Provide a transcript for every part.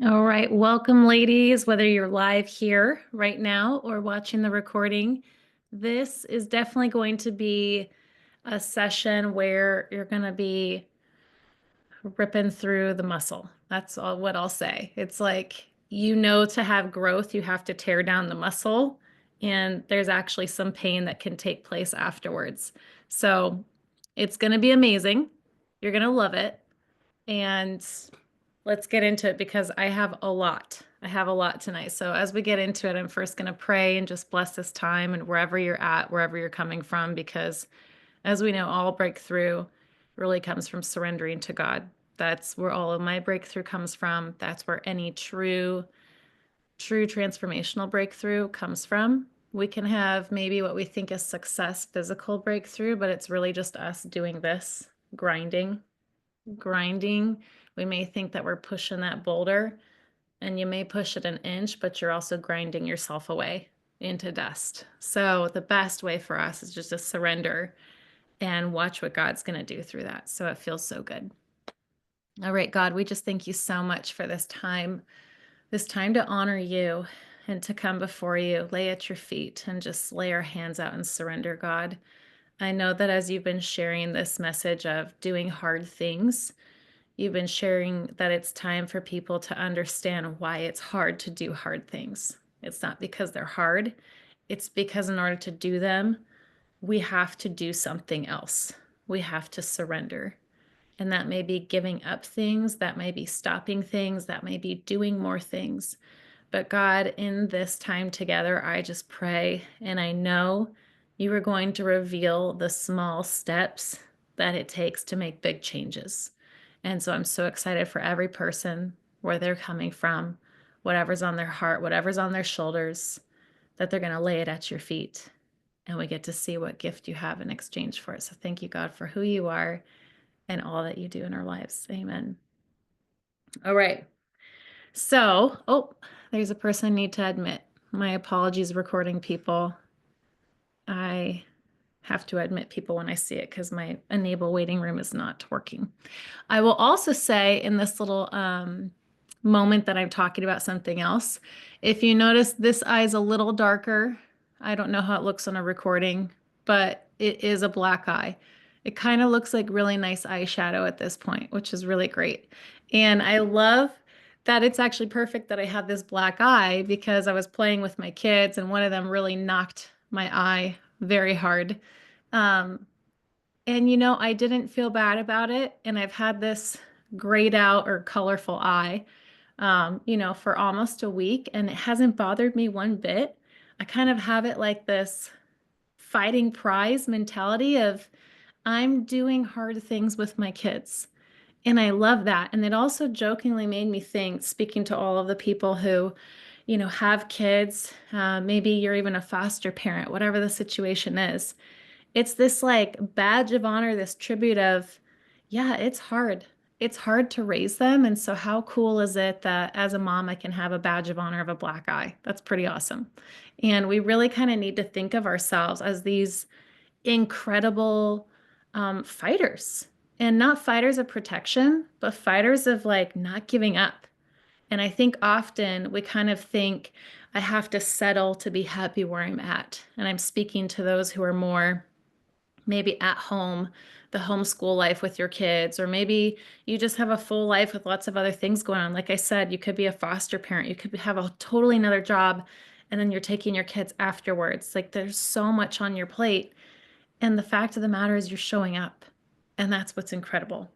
All right, welcome, ladies, whether you're live here right now or watching the recording. This is definitely going to be a session where you're going to be ripping through the muscle. That's all what I'll say. It's like, to have growth, you have to tear down the muscle, and there's actually some pain that can take place afterwards. So it's going to be amazing. You're going to love it. And let's get into it because I have a lot. I have a lot tonight. So as we get into it, I'm first going to pray and just bless this time and wherever you're at, wherever you're coming from, because as we know, all breakthrough really comes from surrendering to God. That's where all of my breakthrough comes from. That's where any true transformational breakthrough comes from. We can have maybe what we think is success, physical breakthrough, but it's really just us doing this, grinding. We may think that we're pushing that boulder, and you may push it an inch, but you're also grinding yourself away into dust. So the best way for us is just to surrender and watch what God's going to do through that. So it feels so good. All right, God, we just thank you so much for this time to honor you and to come before you, lay at your feet, and just lay our hands out and surrender, God. I know that as you've been sharing this message of doing hard things, you've been sharing that it's time for people to understand why it's hard to do hard things. It's not because they're hard, it's because in order to do them, we have to do something else. We have to surrender. And that may be giving up things, that may be stopping things, that may be doing more things. But God, in this time together, I just pray and I know you are going to reveal the small steps that it takes to make big changes. And so I'm so excited for every person, where they're coming from, whatever's on their heart, whatever's on their shoulders, that they're going to lay it at your feet. And we get to see what gift you have in exchange for it. So thank you, God, for who you are and all that you do in our lives. Amen. All right. So, there's a person I need to admit. My apologies, recording people. I have to admit people when I see it because my enable waiting room is not working. I will also say in this little moment that I'm talking about something else, if you notice this eye is a little darker, I don't know how it looks on a recording, but it is a black eye. It kind of looks like really nice eyeshadow at this point, which is really great. And I love that it's actually perfect that I have this black eye because I was playing with my kids and one of them really knocked my eye very hard. Um, and I didn't feel bad about it. And I've had this grayed out or colorful eye, for almost a week, and it hasn't bothered me one bit. I kind of have it like this fighting prize mentality of I'm doing hard things with my kids. And I love that. And it also jokingly made me think, speaking to all of the people who, have kids, maybe you're even a foster parent, whatever the situation is. It's this like badge of honor, this tribute of, yeah, it's hard. It's hard to raise them. And so, how cool is it that as a mom, I can have a badge of honor of a black eye? That's pretty awesome. And we really kind of need to think of ourselves as these incredible fighters, and not fighters of protection, but fighters of like not giving up. And I think often we kind of think, I have to settle to be happy where I'm at. And I'm speaking to those who are more maybe at home, the homeschool life with your kids, or maybe you just have a full life with lots of other things going on. Like I said, you could be a foster parent, you could have a totally another job, and then you're taking your kids afterwards. Like there's so much on your plate. And the fact of the matter is, you're showing up. And that's what's incredible.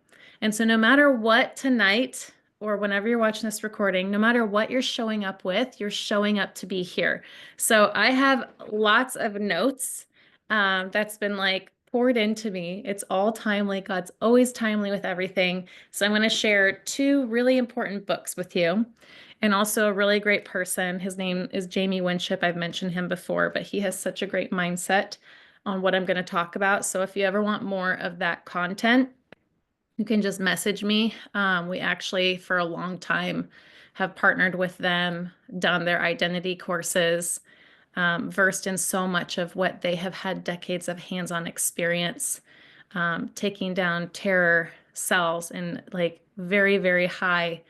And so, no matter what tonight, or whenever you're watching this recording, no matter what you're showing up with, you're showing up to be here. So, I have lots of notes that's been like poured into me. It's all timely. God's always timely with everything. So, I'm going to share two really important books with you. And also a really great person. His name is Jamie Winship. I've mentioned him before, but he has such a great mindset on what I'm going to talk about. So if you ever want more of that content, you can just message me. We actually, for a long time, have partnered with them, done their identity courses, versed in so much of what they have had decades of hands-on experience, taking down terror cells in like very, very high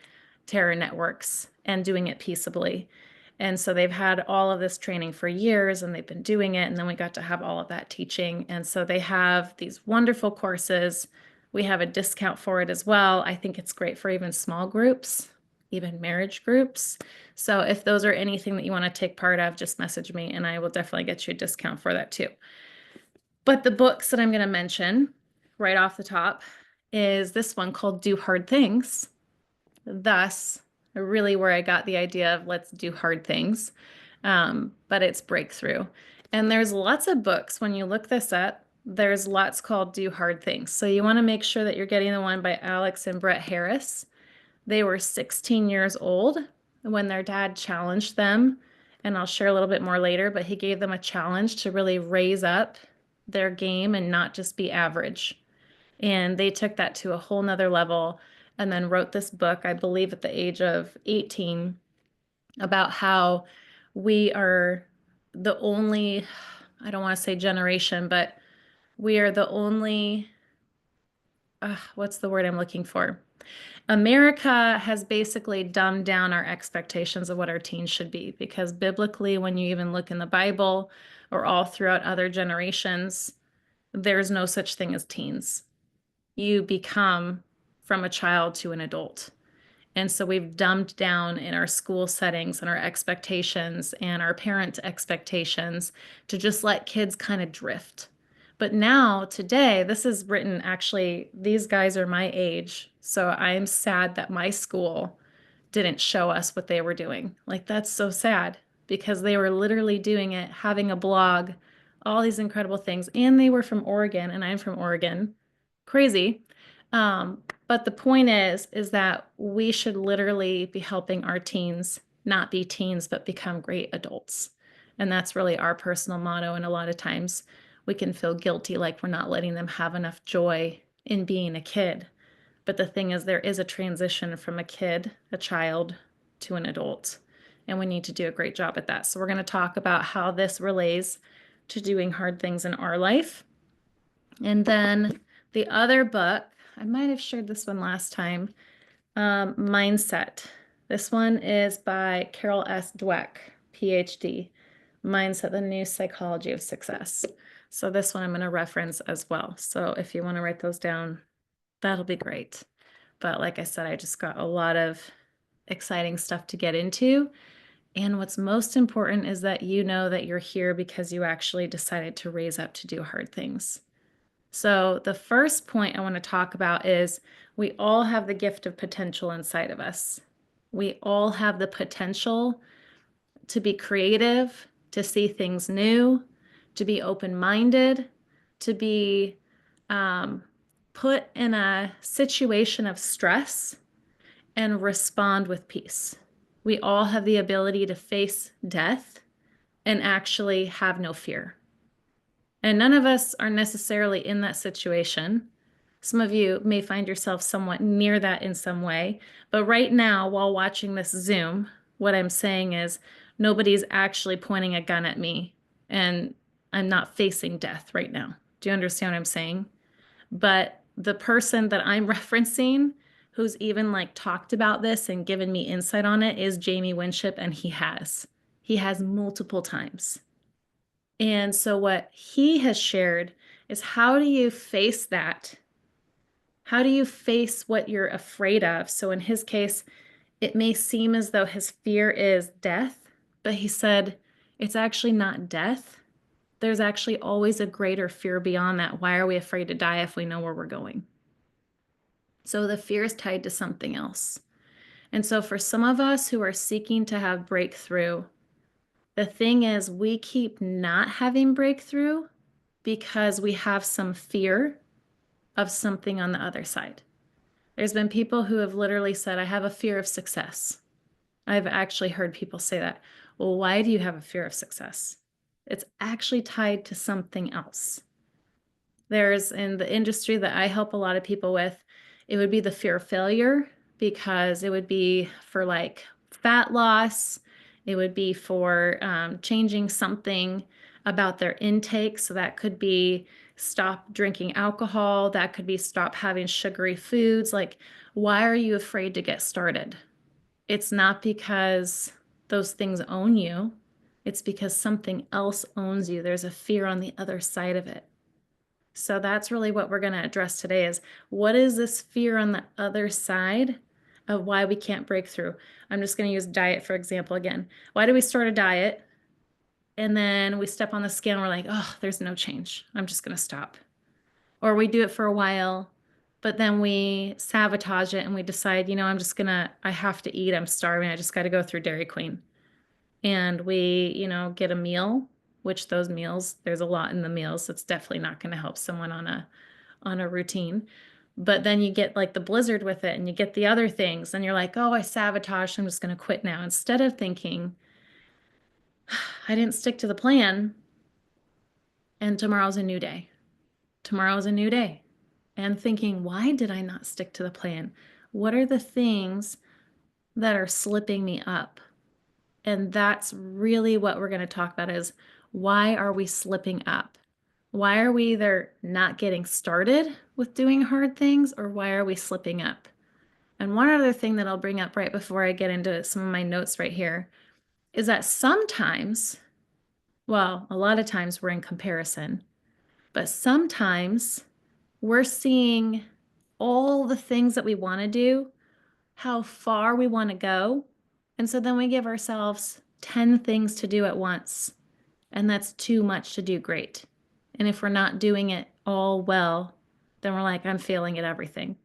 terror networks and doing it peaceably. And so they've had all of this training for years and they've been doing it. And then we got to have all of that teaching. And so they have these wonderful courses. We have a discount for it as well. I think it's great for even small groups, even marriage groups. So if those are anything that you want to take part of, just message me and I will definitely get you a discount for that too. But the books that I'm going to mention right off the top is this one called Do Hard Things. Thus, really where I got the idea of let's do hard things. But it's Breakthrough. And there's lots of books. When you look this up, there's lots called Do Hard Things. So you want to make sure that you're getting the one by Alex and Brett Harris. They were 16 years old when their dad challenged them. And I'll share a little bit more later, but he gave them a challenge to really raise up their game and not just be average. And they took that to a whole nother level and then wrote this book, I believe at the age of 18, about how we are the only, I don't want to say generation, but we are the only, what's the word I'm looking for? America has basically dumbed down our expectations of what our teens should be because biblically, when you even look in the Bible or all throughout other generations, there's no such thing as teens. You become from a child to an adult. And so we've dumbed down in our school settings and our expectations and our parent expectations to just let kids kind of drift. But now, today, this is written actually, these guys are my age. So I am sad that my school didn't show us what they were doing. Like, that's so sad because they were literally doing it, having a blog, all these incredible things. And they were from Oregon, and I'm from Oregon. Crazy. But the point is that we should literally be helping our teens not be teens, but become great adults. And that's really our personal motto. And a lot of times we can feel guilty, like we're not letting them have enough joy in being a kid. But the thing is, there is a transition from a kid, a child, to an adult. And we need to do a great job at that. So we're going to talk about how this relates to doing hard things in our life. And then the other book, I might have shared this one last time, Mindset. This one is by Carol S. Dweck, PhD, Mindset, the New Psychology of Success. So this one I'm going to reference as well. So if you want to write those down, that'll be great. But like I said, I just got a lot of exciting stuff to get into. And what's most important is that you know that you're here because you actually decided to raise up to do hard things. So the first point I want to talk about is we all have the gift of potential inside of us. We all have the potential to be creative, to see things new, to be open-minded, to be put in a situation of stress and respond with peace. We all have the ability to face death and actually have no fear. And none of us are necessarily in that situation. Some of you may find yourself somewhat near that in some way. But right now, while watching this Zoom, what I'm saying is nobody's actually pointing a gun at me and I'm not facing death right now. Do you understand what I'm saying? But the person that I'm referencing who's even like talked about this and given me insight on it is Jamie Winship, and he has multiple times. And so what he has shared is how do you face that? How do you face what you're afraid of? So in his case, it may seem as though his fear is death, but he said it's actually not death. There's actually always a greater fear beyond that. Why are we afraid to die if we know where we're going? So the fear is tied to something else. And so for some of us who are seeking to have breakthrough, the thing is we keep not having breakthrough because we have some fear of something on the other side. There's been people who have literally said, I have a fear of success. I've actually heard people say that. Well, why do you have a fear of success? It's actually tied to something else. There's in the industry that I help a lot of people with, it would be the fear of failure because it would be for like fat loss. It would be for changing something about their intake. So that could be stop drinking alcohol. That could be stop having sugary foods. Like, why are you afraid to get started? It's not because those things own you. It's because something else owns you. There's a fear on the other side of it. So that's really what we're going to address today is what is this fear on the other side of why we can't break through? I'm just going to use diet for example again. Why do we start a diet and then we step on the scale and we're like, oh, there's no change. I'm just going to stop. Or we do it for a while, but then we sabotage it and we decide, I have to eat. I'm starving. I just got to go through Dairy Queen. And we, get a meal, which those meals, there's a lot in the meals. It's definitely not going to help someone on a routine. But then you get like the blizzard with it and you get the other things and you're like, oh, I sabotaged. I'm just going to quit now. Instead of thinking, I didn't stick to the plan and tomorrow's a new day. Tomorrow's a new day. And thinking, why did I not stick to the plan? What are the things that are slipping me up? And that's really what we're going to talk about is why are we slipping up? Why are we either not getting started with doing hard things or why are we slipping up? And one other thing that I'll bring up right before I get into some of my notes right here is that sometimes, well, a lot of times we're in comparison, but sometimes we're seeing all the things that we want to do, how far we want to go. And so then we give ourselves 10 things to do at once. And that's too much to do great. And if we're not doing it all well, then we're like, I'm failing at everything.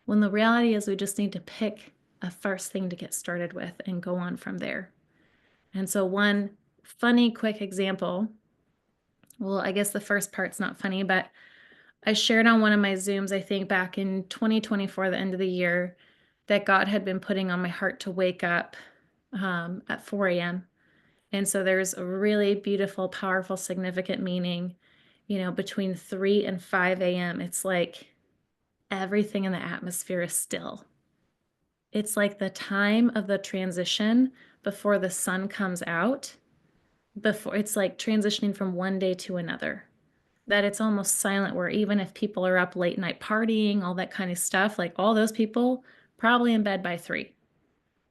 When the reality is we just need to pick a first thing to get started with and go on from there. And so one funny, quick example, well, I guess the first part's not funny, but I shared on one of my Zooms, I think back in 2024, the end of the year, that God had been putting on my heart to wake up at 4 a.m. And so there's a really beautiful, powerful, significant meaning, between 3 and 5 a.m. It's like everything in the atmosphere is still. It's like the time of the transition before the sun comes out, before it's like transitioning from one day to another. That it's almost silent, where even if people are up late night partying, all that kind of stuff, like all those people probably in bed by 3.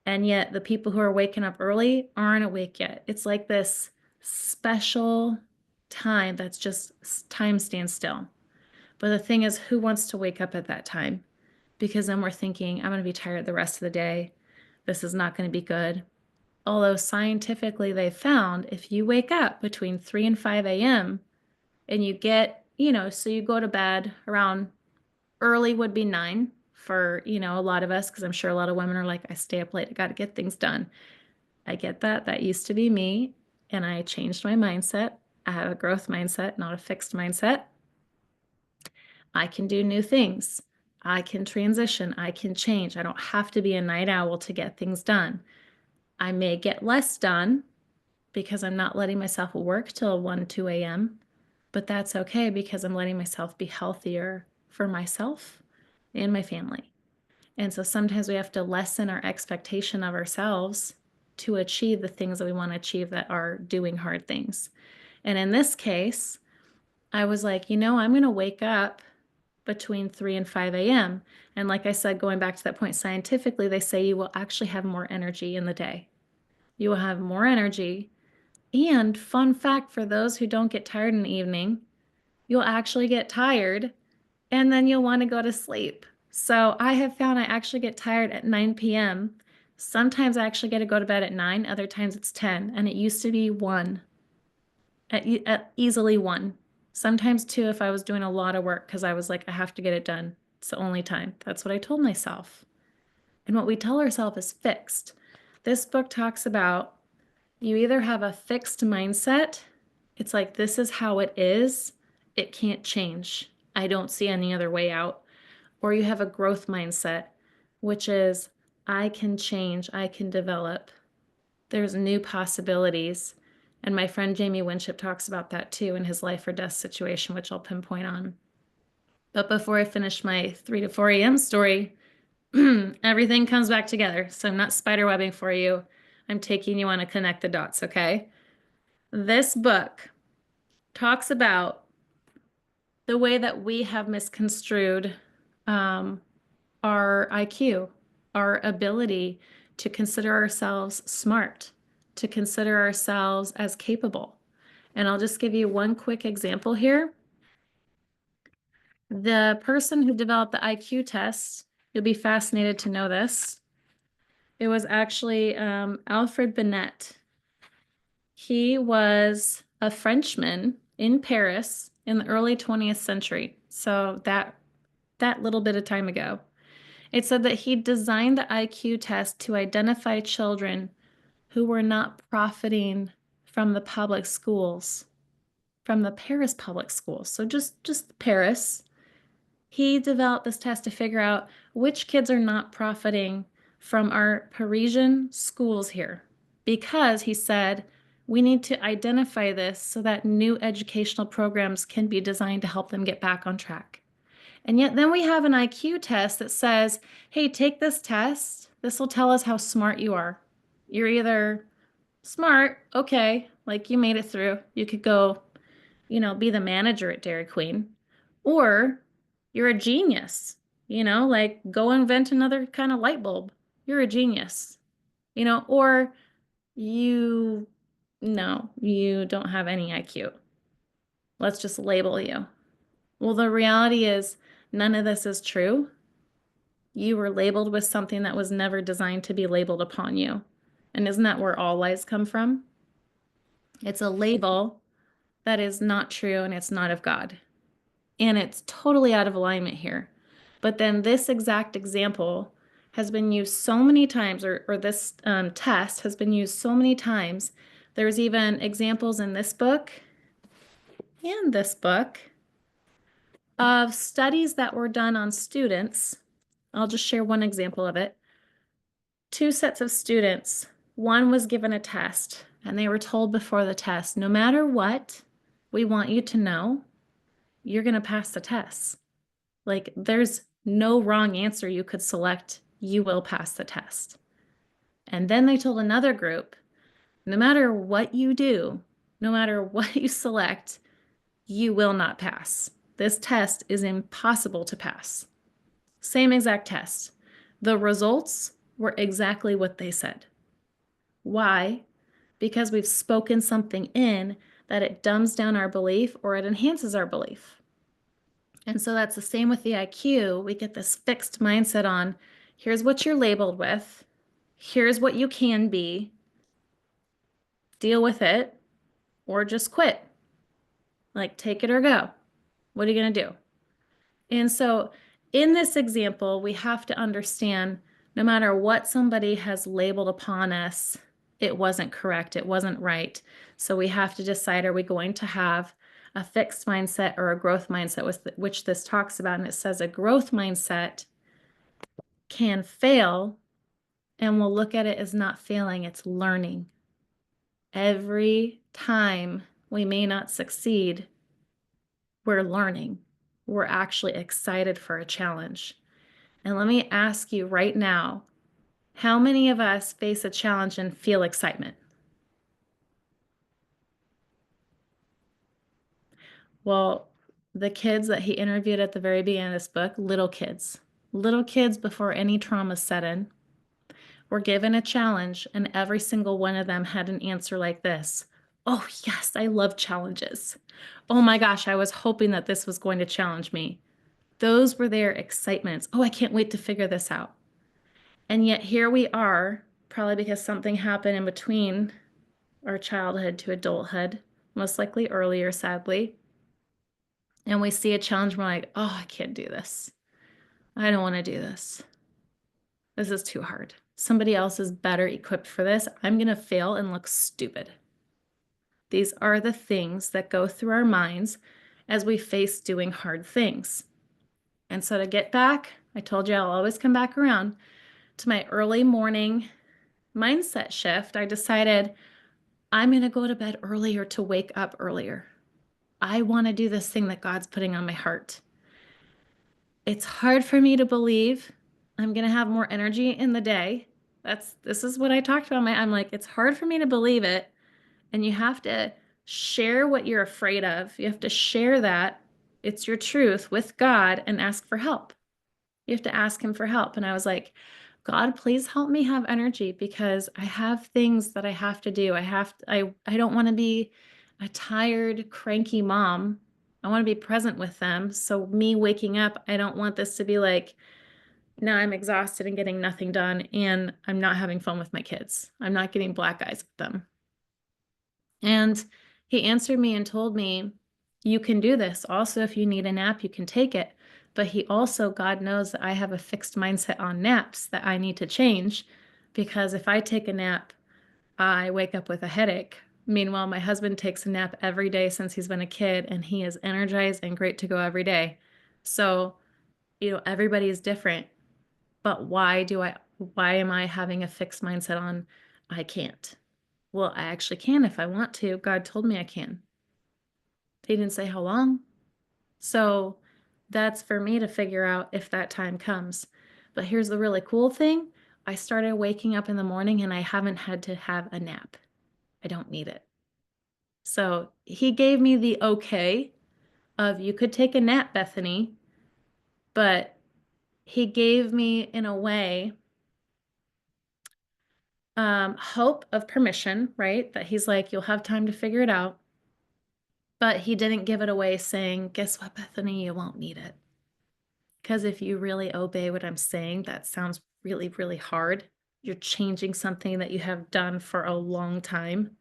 And yet the people who are waking up early aren't awake yet. It's like this special time that's just time stands still. But the thing is, who wants to wake up at that time? Because then we're thinking, I'm going to be tired the rest of the day. This is not going to be good. Although scientifically they found if you wake up between 3 and 5 a.m. and you get, so you go to bed around early would be 9 for, a lot of us, because I'm sure a lot of women are like, I stay up late, I got to get things done. I get that. That used to be me. And I changed my mindset. I have a growth mindset, not a fixed mindset. I can do new things. I can transition. I can change. I don't have to be a night owl to get things done. I may get less done because I'm not letting myself work till 1, 2 a.m. But that's okay because I'm letting myself be healthier for myself and my family. And so sometimes we have to lessen our expectation of ourselves to achieve the things that we want to achieve that are doing hard things. And in this case, I was like, I'm going to wake up between 3 and 5 a.m. And like I said, going back to that point, scientifically, they say you will actually have more energy in the day. You will have more energy. And fun fact for those who don't get tired in the evening, you'll actually get tired and then you'll want to go to sleep. So I have found I actually get tired at 9 p.m. Sometimes I actually get to go to bed at 9, other times it's 10, and it used to be 1, at easily 1. Sometimes 2 if I was doing a lot of work because I was like, I have to get it done. It's the only time. That's what I told myself. And what we tell ourselves is fixed. This book talks about you either have a fixed mindset, it's like, this is how it is, it can't change. I don't see any other way out. Or you have a growth mindset, which is, I can change, I can develop. There's new possibilities. And my friend Jamie Winship talks about that too in his life or death situation, which I'll pinpoint on. But before I finish my 3 to 4 a.m. story, everything comes back together. So I'm not spiderwebbing for you. I'm taking you on a connect the dots, okay? This book talks about the way that we have misconstrued our IQ, our ability to consider ourselves smart, to consider ourselves as capable. And I'll just give you one quick example here. The person who developed the IQ test, you'll be fascinated to know this. It was actually Alfred Binet. He was a Frenchman in Paris in the early 20th century. So that little bit of time ago. It said that he designed the IQ test to identify children who were not profiting from the public schools, from the Paris public schools. So just Paris. He developed this test to figure out which kids are not profiting from our Parisian schools here. Because he said, we need to identify this so that new educational programs can be designed to help them get back on track. And yet then we have an IQ test that says, hey, take this test. This will tell us how smart you are. You're either smart, okay, like you made it through. You could go, be the manager at Dairy Queen, or you're a genius, like go invent another kind of light bulb. You're a genius, or you, no, you don't have any IQ. Let's just label you. Well, the reality is none of this is true. You were labeled with something that was never designed to be labeled upon you. And isn't that where all lies come from? It's a label that is not true and it's not of God. And it's totally out of alignment here. But then this exact example has been used so many times, or this test has been used so many times. There's even examples in this book and this book of studies that were done on students. I'll just share one example of it. Two sets of students. One was given a test, and they were told before the test, no matter what, we want you to know you're going to pass the test. Like, there's no wrong answer you could select. You will pass the test. And then they told another group, no matter what you do, no matter what you select, you will not pass. This test is impossible to pass. Same exact test. The results were exactly what they said. Why? Because we've spoken something in that it dumbs down our belief or it enhances our belief. And so that's the same with the IQ. We get this fixed mindset on, here's what you're labeled with, here's what you can be, deal with it, or just quit. Like, take it or go. What are you going to do? And so in this example, we have to understand no matter what somebody has labeled upon us, it wasn't correct, it wasn't right. So we have to decide, are we going to have a fixed mindset or a growth mindset, which this talks about? And it says a growth mindset can fail, and we'll look at it as not failing, it's learning. Every time we may not succeed, we're learning. We're actually excited for a challenge. And let me ask you right now, how many of us face a challenge and feel excitement? Well, the kids that he interviewed at the very beginning of this book, little kids before any trauma set in, were given a challenge, and every single one of them had an answer like this. Oh, yes, I love challenges. Oh my gosh, I was hoping that this was going to challenge me. Those were their excitements. Oh, I can't wait to figure this out. And yet here we are, probably because something happened in between our childhood to adulthood, most likely earlier, sadly. And we see a challenge, we're like, oh, I can't do this. I don't want to do this. This is too hard. Somebody else is better equipped for this. I'm going to fail and look stupid. These are the things that go through our minds as we face doing hard things. And so to get back, I told you I'll always come back around to my early morning mindset shift. I decided I'm going to go to bed earlier to wake up earlier. I want to do this thing that God's putting on my heart. It's hard for me to believe I'm going to have more energy in the day. This is what I talked about. I'm like, it's hard for me to believe it. And you have to share what you're afraid of. You have to share that it's your truth with God and ask for help. You have to ask him for help. And I was like, God, please help me have energy because I have things that I have to do. I don't want to be a tired, cranky mom. I want to be present with them. So me waking up, I don't want this to be like, now I'm exhausted and getting nothing done and I'm not having fun with my kids. I'm not getting black eyes with them. And he answered me and told me, you can do this. Also, if you need a nap, you can take it. But he also, God knows that I have a fixed mindset on naps that I need to change because if I take a nap, I wake up with a headache. Meanwhile, my husband takes a nap every day since he's been a kid and he is energized and great to go every day. So, everybody is different, but why am I having a fixed mindset on I can't? Well, I actually can if I want to. God told me I can. He didn't say how long. So that's for me to figure out if that time comes. But here's the really cool thing. I started waking up in the morning and I haven't had to have a nap. I don't need it. So he gave me the okay of you could take a nap, Bethany, but he gave me in a way hope of permission, right? That he's like, you'll have time to figure it out. But he didn't give it away saying, guess what, Bethany, you won't need it. Because if you really obey what I'm saying, that sounds really, really hard. You're changing something that you have done for a long time.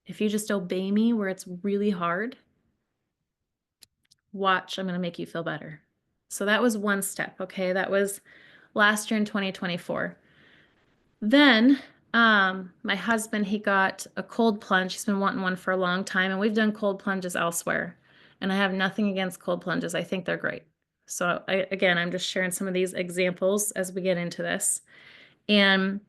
If you just obey me where it's really hard, watch, I'm going to make you feel better. So that was one step, okay? That was last year in 2024. Then my husband, he got a cold plunge. He's been wanting one for a long time, and we've done cold plunges elsewhere. And I have nothing against cold plunges. I think they're great. So again, I'm just sharing some of these examples as we get into this. And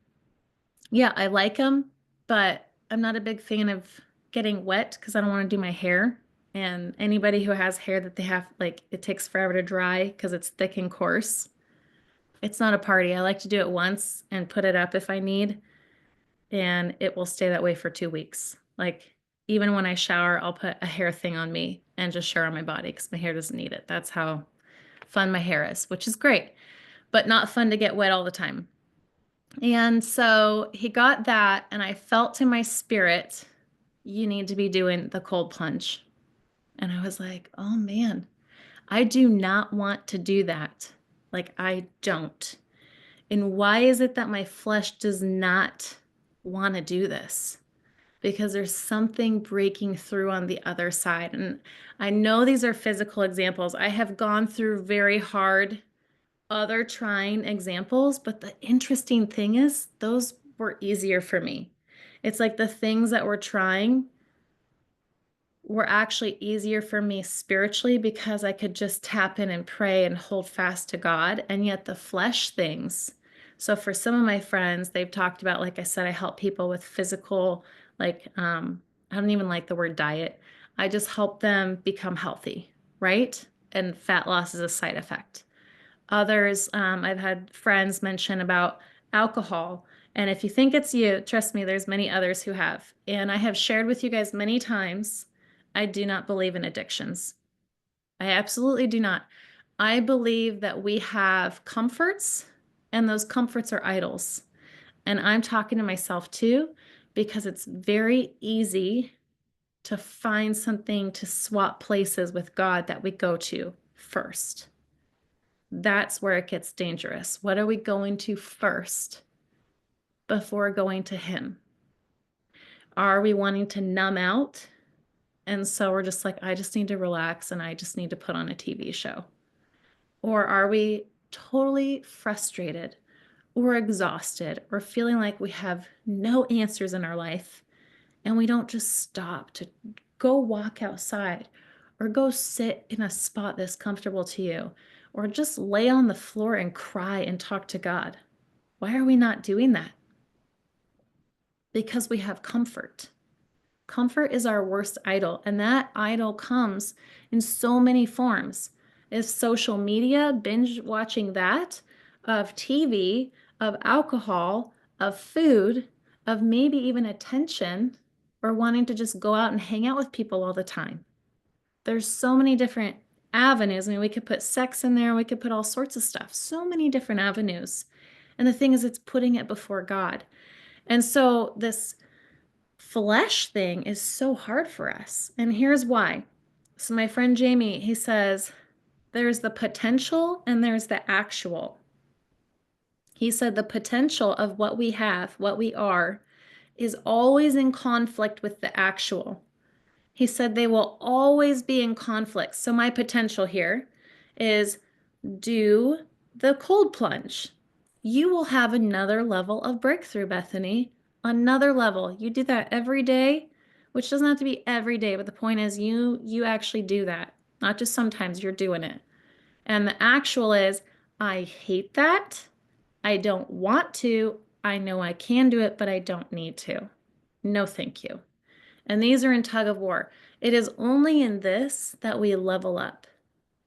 yeah, I like them, but I'm not a big fan of getting wet because I don't want to do my hair. And anybody who has hair that they have, like, it takes forever to dry because it's thick and coarse. It's not a party. I like to do it once and put it up if I need, and it will stay that way for 2 weeks. Like, even when I shower, I'll put a hair thing on me and just shower on my body because my hair doesn't need it. That's how fun my hair is, which is great, but not fun to get wet all the time. And so he got that, and I felt in my spirit, you need to be doing the cold plunge. And I was like, oh man, I do not want to do that. Like, I don't. And why is it that my flesh does not want to do this? Because there's something breaking through on the other side. And I know these are physical examples. I have gone through very hard other trying examples, but the interesting thing is those were easier for me. It's like the things that we're trying were actually easier for me spiritually because I could just tap in and pray and hold fast to God. And yet the flesh things. So for some of my friends, they've talked about, like I said, I help people with physical, like, I don't even like the word diet. I just help them become healthy, right? And fat loss is a side effect. Others, I've had friends mention about alcohol. And if you think it's you, trust me, there's many others who have. And I have shared with you guys many times, I do not believe in addictions. I absolutely do not. I believe that we have comforts, and those comforts are idols. And I'm talking to myself too, because it's very easy to find something to swap places with God that we go to first. That's where it gets dangerous. What are we going to first before going to Him? Are we wanting to numb out? And so we're just like, I just need to relax and I just need to put on a TV show. Or are we totally frustrated or exhausted or feeling like we have no answers in our life and we don't just stop to go walk outside or go sit in a spot that's comfortable to you or just lay on the floor and cry and talk to God? Why are we not doing that? Because we have comfort. Comfort is our worst idol, and that idol comes in so many forms. Is social media, binge watching that, of TV, of alcohol, of food, of maybe even attention, or wanting to just go out and hang out with people all the time. There's so many different avenues. I mean, we could put sex in there, we could put all sorts of stuff, so many different avenues. And the thing is, it's putting it before God. And so this flesh thing is so hard for us. And here's why. So my friend Jamie, he says, there's the potential and there's the actual. He said the potential of what we have, what we are, is always in conflict with the actual. He said they will always be in conflict. So my potential here is do the cold plunge. You will have another level of breakthrough, Bethany. Another level. You do that every day, which doesn't have to be every day, but the point is you actually do that. Not just sometimes, you're doing it. And the actual is, I hate that. I don't want to. I know I can do it, but I don't need to. No, thank you. And these are in tug of war. It is only in this that we level up.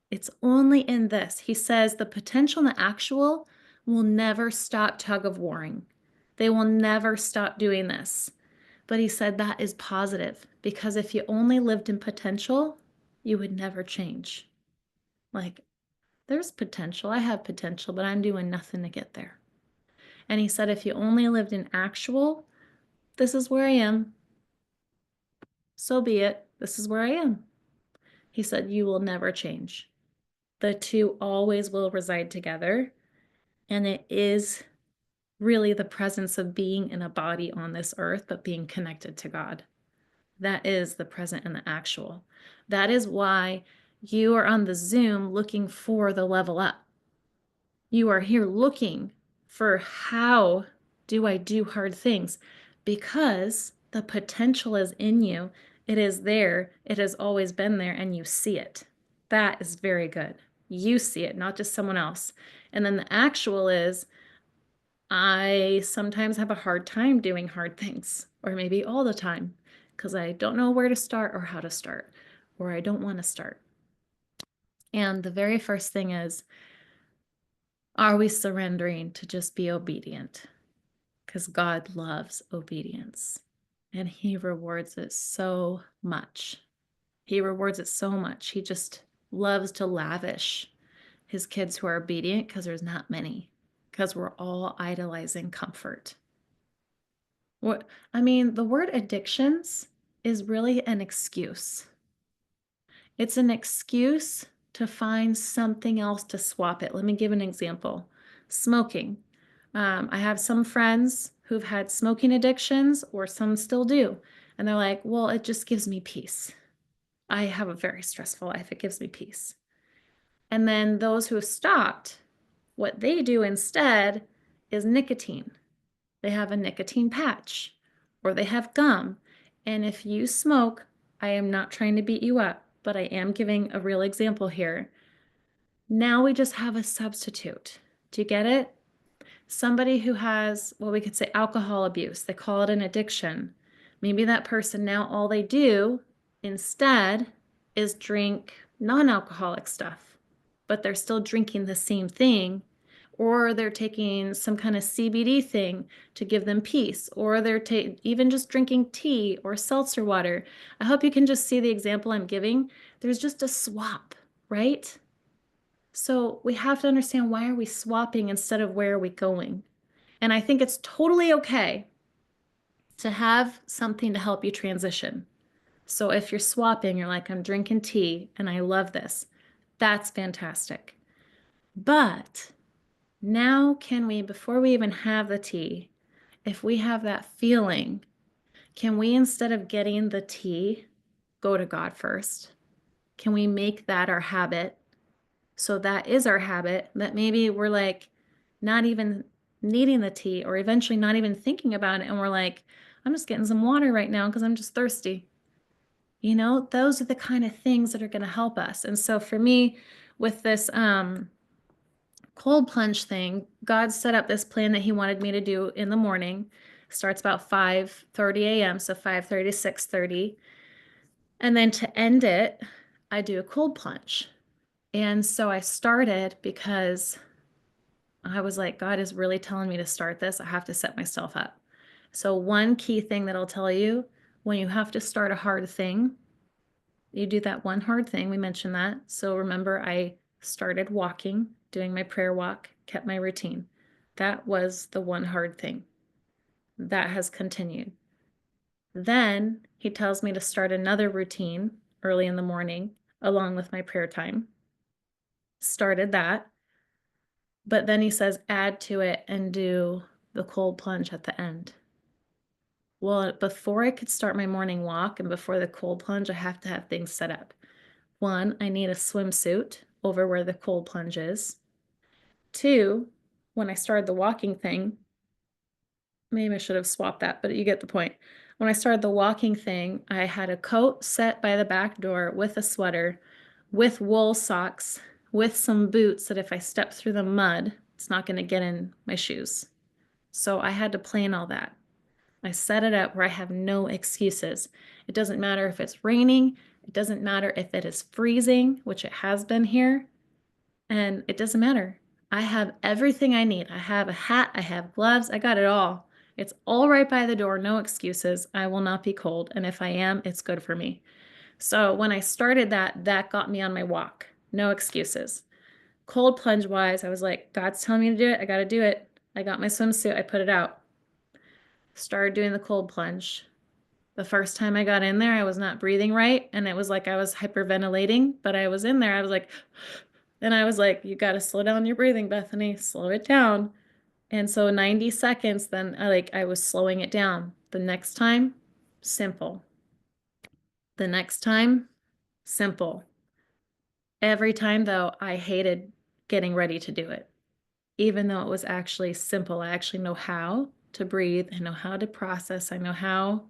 It's only in this. He says the potential and the actual will never stop tug of warring. They will never stop doing this. But he said that is positive because if you only lived in potential, you would never change. Like, there's potential. I have potential, but I'm doing nothing to get there. And he said, if you only lived in actual, this is where I am. So be it. This is where I am. He said, you will never change. The two always will reside together. And it is really the presence of being in a body on this earth, but being connected to God. That is the present and the actual. That is why you are on the Zoom looking for the level up. You are here looking for how do I do hard things because the potential is in you. It is there. It has always been there and you see it. That is very good. You see it, not just someone else. And then the actual is I sometimes have a hard time doing hard things, or maybe all the time, because I don't know where to start or how to start, or I don't want to start. And the very first thing is, are we surrendering to just be obedient? Because God loves obedience and He rewards it so much. He rewards it so much. He just loves to lavish His kids who are obedient because there's not many, because we're all idolizing comfort. What I mean, the word addictions is really an excuse. It's an excuse to find something else to swap it. Let me give an example. Smoking. I have some friends who've had smoking addictions, or some still do. And they're like, well, it just gives me peace. I have a very stressful life. It gives me peace. And then those who have stopped, what they do instead is nicotine. They have a nicotine patch or they have gum. And if you smoke, I am not trying to beat you up, but I am giving a real example here. Now we just have a substitute. Do you get it? Somebody who has what we could say alcohol abuse, they call it an addiction. Maybe that person now all they do instead is drink non-alcoholic stuff, but they're still drinking the same thing, or they're taking some kind of CBD thing to give them peace, or they're even just drinking tea or seltzer water. I hope you can just see the example I'm giving. There's just a swap, right? So we have to understand, why are we swapping instead of where are we going? And I think it's totally okay to have something to help you transition. So if you're swapping, you're like, I'm drinking tea and I love this. That's fantastic. But now can we, before we even have the tea, if we have that feeling, can we, instead of getting the tea, go to God first? Can we make that our habit? So that is our habit, that maybe we're like not even needing the tea, or eventually not even thinking about it. And we're like, I'm just getting some water right now because I'm just thirsty. You know, those are the kind of things that are going to help us. And so for me, with this cold plunge thing, God set up this plan that He wanted me to do in the morning. Starts about 5:30 a.m., so 5:30 to 6:30. And then to end it, I do a cold plunge. And so I started because I was like, God is really telling me to start this. I have to set myself up. So one key thing that I'll tell you, when you have to start a hard thing, you do that one hard thing. We mentioned that. So remember, I started walking, doing my prayer walk, kept my routine. That was the one hard thing. That has continued. Then he tells me to start another routine early in the morning along with my prayer time. Started that. But then he says, add to it and do the cold plunge at the end. Well, before I could start my morning walk and before the cold plunge, I have to have things set up. One, I need a swimsuit over where the cold plunge is. Two, when I started the walking thing, maybe I should have swapped that, but you get the point. When I started the walking thing, I had a coat set by the back door with a sweater, with wool socks, with some boots that if I step through the mud, it's not going to get in my shoes. So I had to plan all that. I set it up where I have no excuses. It doesn't matter if it's raining. It doesn't matter if it is freezing, which it has been here. And it doesn't matter. I have everything I need. I have a hat. I have gloves. I got it all. It's all right by the door. No excuses. I will not be cold. And if I am, it's good for me. So when I started that, that got me on my walk. No excuses. Cold plunge wise, I was like, God's telling me to do it. I got to do it. I got my swimsuit. I put it out. Started doing the cold plunge. The first time I got in there, I was not breathing right. And it was like I was hyperventilating, but I was in there. I was like, and I was like, you got to slow down your breathing, Bethany, slow it down. And so 90 seconds, then I was slowing it down. The next time, simple. The next time, simple. Every time though, I hated getting ready to do it. Even though it was actually simple, I actually know how to breathe. I know how to process. I know how.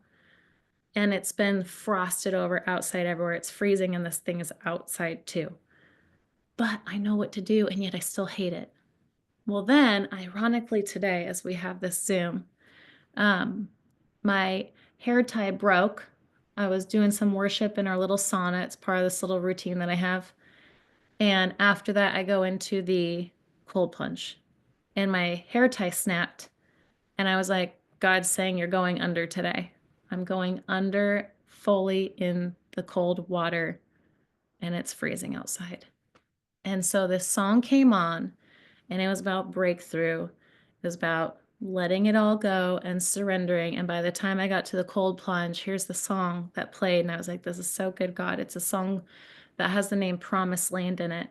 And it's been frosted over outside everywhere. It's freezing and this thing is outside too. But I know what to do and yet I still hate it. Well, then, ironically today, as we have this Zoom, my hair tie broke. I was doing some worship in our little sauna. It's part of this little routine that I have. And after that, I go into the cold plunge. And my hair tie snapped. And I was like, God's saying you're going under today. I'm going under fully in the cold water and it's freezing outside. And so this song came on and it was about breakthrough. It was about letting it all go and surrendering. And by the time I got to the cold plunge, here's the song that played. And I was like, this is so good, God. It's a song that has the name Promised Land in it.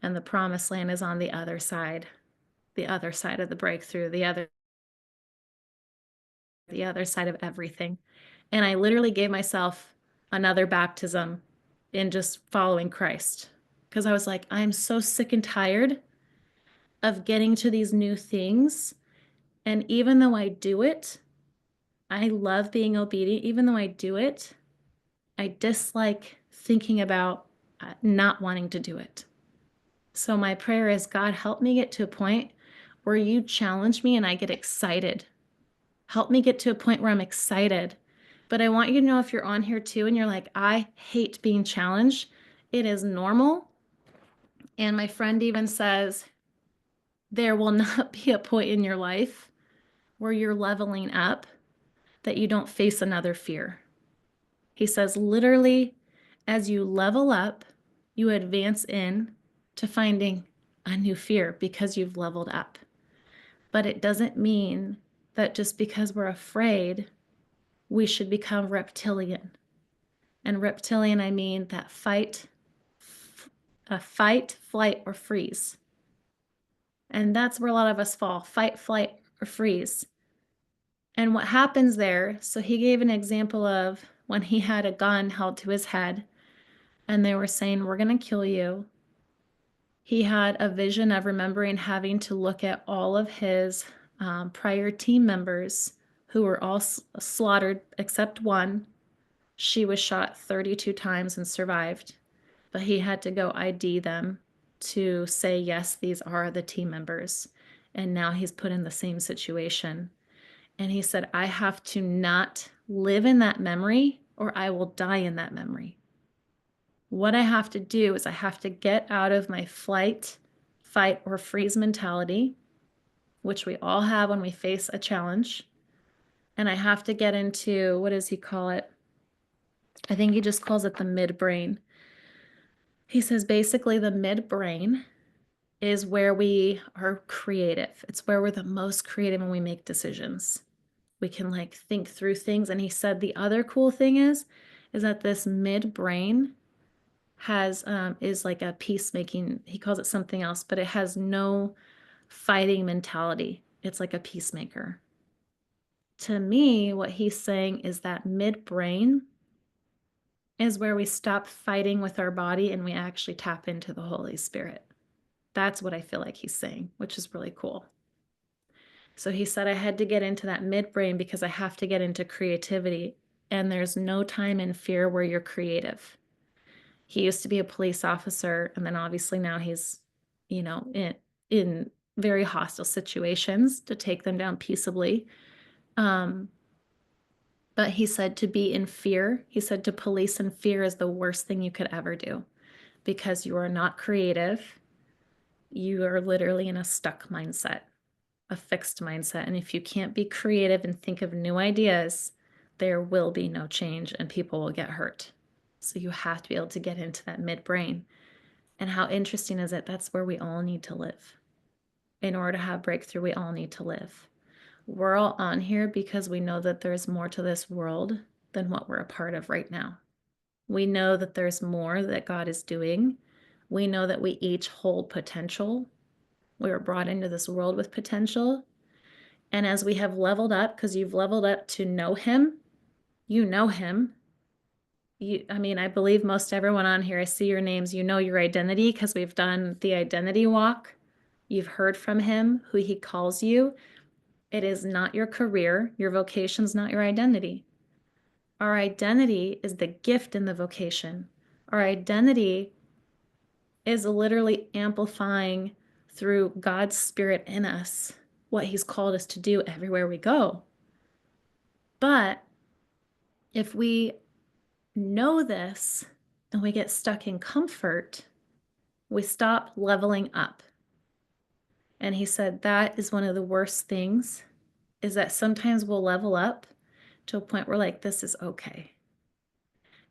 And the promised land is on the other side of the breakthrough, the other side of everything. And I literally gave myself another baptism in just following Christ because I was like, I'm so sick and tired of getting to these new things. And even though I do it, I love being obedient. Even though I do it, I dislike thinking about not wanting to do it. So my prayer is, God, help me get to a point where you challenge me and I get excited. Help me get to a point where I'm excited. But I want you to know if you're on here too and you're like, I hate being challenged, it is normal. And my friend even says, there will not be a point in your life where you're leveling up that you don't face another fear. He says, literally, as you level up, you advance in to finding a new fear because you've leveled up. But it doesn't mean that just because we're afraid, we should become reptilian. And reptilian, I mean that fight, flight, or freeze. And that's where a lot of us fall, fight, flight, or freeze. And what happens there, so he gave an example of when he had a gun held to his head and they were saying, we're going to kill you. He had a vision of remembering having to look at all of his prior team members who were all slaughtered except one. She was shot 32 times and survived, but he had to go ID them to say, yes, these are the team members. And now he's put in the same situation. And he said, I have to not live in that memory or I will die in that memory. What I have to do is I have to get out of my flight, fight, or freeze mentality, which we all have when we face a challenge. And I have to get into, what does he call it? I think he just calls it the midbrain. He says basically the midbrain is where we are creative. It's where we're the most creative when we make decisions. We can like think through things. And he said the other cool thing is that this midbrain has is like a peacemaking, he calls it something else, but it has no fighting mentality. It's like a peacemaker. To me, what he's saying is that midbrain is where we stop fighting with our body and we actually tap into the Holy Spirit. That's what I feel like he's saying, which is really cool. So he said I had to get into that midbrain because I have to get into creativity. And there's no time in fear where you're creative. He used to be a police officer, and then obviously now he's, in very hostile situations to take them down peaceably. Um, but he said to be in fear, he said to police in fear is the worst thing you could ever do because you are not creative. You are literally in a stuck mindset, a fixed mindset. And if you can't be creative and think of new ideas, there will be no change and people will get hurt. So you have to be able to get into that midbrain. And how interesting is it? That's where we all need to live. In order to have breakthrough, we all need to live. We're all on here because we know that there's more to this world than what we're a part of right now. We know that there's more that God is doing. We know that we each hold potential. We were brought into this world with potential. And as we have leveled up, because you've leveled up to know Him, you know Him. I believe most everyone on here, I see your names, you know your identity because we've done the identity walk. You've heard from Him, who He calls you. It is not your career. Your vocation's not your identity. Our identity is the gift in the vocation. Our identity is literally amplifying through God's Spirit in us what He's called us to do everywhere we go. But if we know this and we get stuck in comfort, we stop leveling up. And he said that is one of the worst things is that sometimes we'll level up to a point where like, this is okay.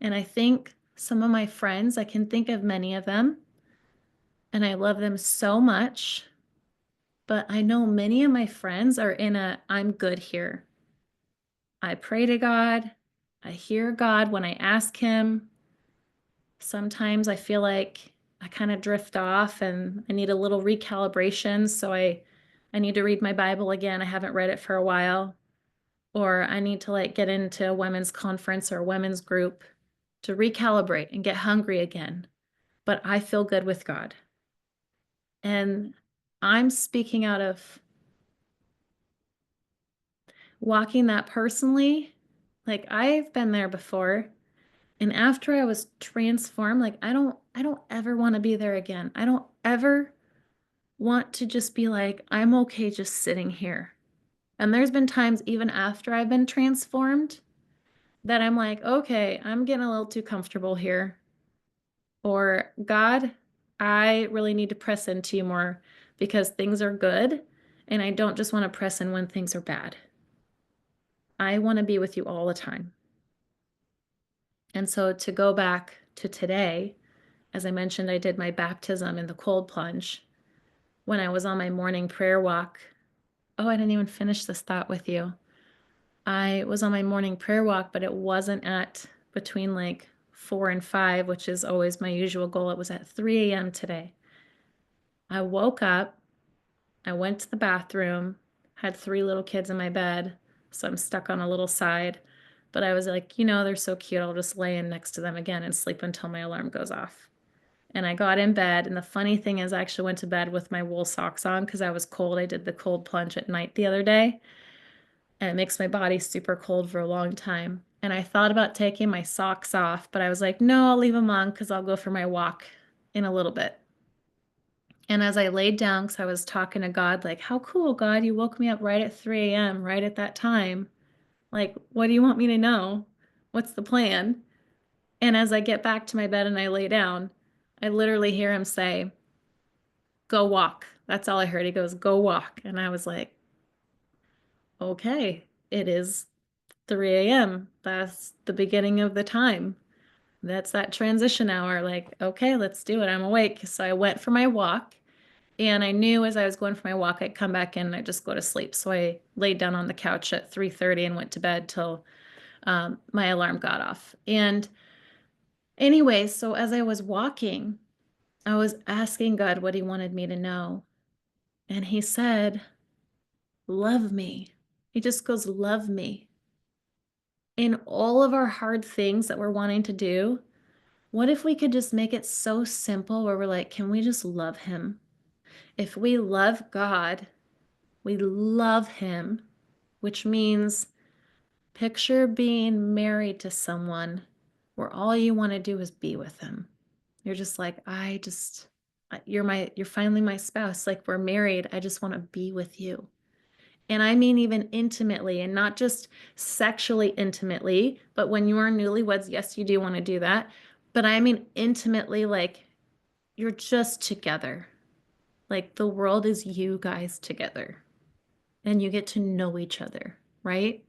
And I think some of my friends, I can think of many of them, and I love them so much. But I know many of my friends are in a I'm good here. I pray to God. I hear God when I ask Him. Sometimes I feel like I kind of drift off and I need a little recalibration. So I need to read my Bible again. I haven't read it for a while. Or I need to like get into a women's conference or a women's group to recalibrate and get hungry again. But I feel good with God. And I'm speaking out of walking that personally. Like I've been there before. And after I was transformed, like I don't ever want to be there again. I don't ever want to just be like, I'm okay just sitting here. And there's been times even after I've been transformed that I'm like, okay, I'm getting a little too comfortable here. Or God, I really need to press into you more because things are good. And I don't just want to press in when things are bad. I want to be with you all the time. And so to go back to today, as I mentioned, I did my baptism in the cold plunge when I was on my morning prayer walk. Oh, I didn't even finish this thought with you. I was on my morning prayer walk, but it wasn't at between like 4 and 5, which is always my usual goal. It was at 3 a.m. today. I woke up, I went to the bathroom, had 3 little kids in my bed, so I'm stuck on a little side. But I was like, they're so cute. I'll just lay in next to them again and sleep until my alarm goes off. And I got in bed. And the funny thing is, I actually went to bed with my wool socks on because I was cold. I did the cold plunge at night the other day, and it makes my body super cold for a long time. And I thought about taking my socks off, but I was like, no, I'll leave them on because I'll go for my walk in a little bit. And as I laid down, because I was talking to God, like, how cool, God, you woke me up right at 3 a.m., right at that time. Like, what do you want me to know? What's the plan? And as I get back to my bed and I lay down, I literally hear him say, go walk. That's all I heard. He goes, go walk. And I was like, okay, it is 3 a.m. That's the beginning of the time. That's that transition hour. Like, okay, let's do it. I'm awake. So I went for my walk. And I knew as I was going for my walk, I'd come back in and I'd just go to sleep. So I laid down on the couch at 3:30 and went to bed till my alarm got off. And anyway, so as I was walking, I was asking God what he wanted me to know. And he said, love me. He just goes, love me. In all of our hard things that we're wanting to do, what if we could just make it so simple where we're like, can we just love him? If we love God, we love him, which means picture being married to someone where all you want to do is be with them. You're just like, you're finally my spouse. Like we're married. I just want to be with you. And I mean, even intimately and not just sexually intimately, but when you are newlyweds, yes, you do want to do that. But I mean, intimately, like you're just together. Like the world is you guys together and you get to know each other, right?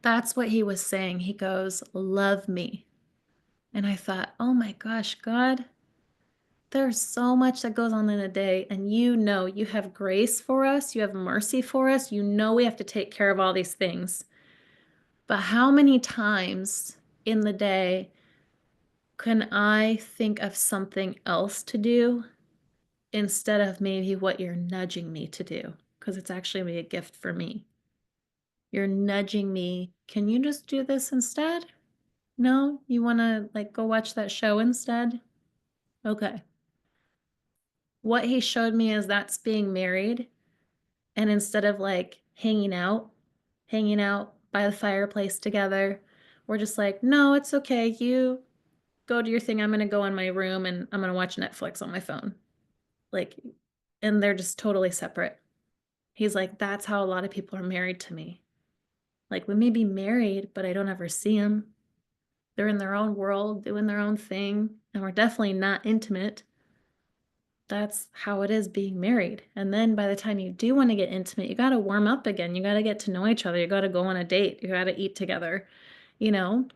That's what he was saying. He goes, love me. And I thought, oh my gosh, God, there's so much that goes on in a day. And you know, you have grace for us, you have mercy for us. You know, we have to take care of all these things. But how many times in the day can I think of something else to do instead of maybe what you're nudging me to do? Because it's actually a gift for me. You're nudging me. Can you just do this instead? No? You want to like go watch that show instead? Okay. What he showed me is that's being married. And instead of like hanging out by the fireplace together, we're just like, no, it's okay. You go do your thing. I'm going to go in my room and I'm going to watch Netflix on my phone. Like, and they're just totally separate. He's like, that's how a lot of people are married to me. Like, we may be married, but I don't ever see them. They're in their own world, doing their own thing, and we're definitely not intimate. That's how it is being married. And then by the time you do want to get intimate, you got to warm up again. You got to get to know each other. You got to go on a date. You got to eat together, you know?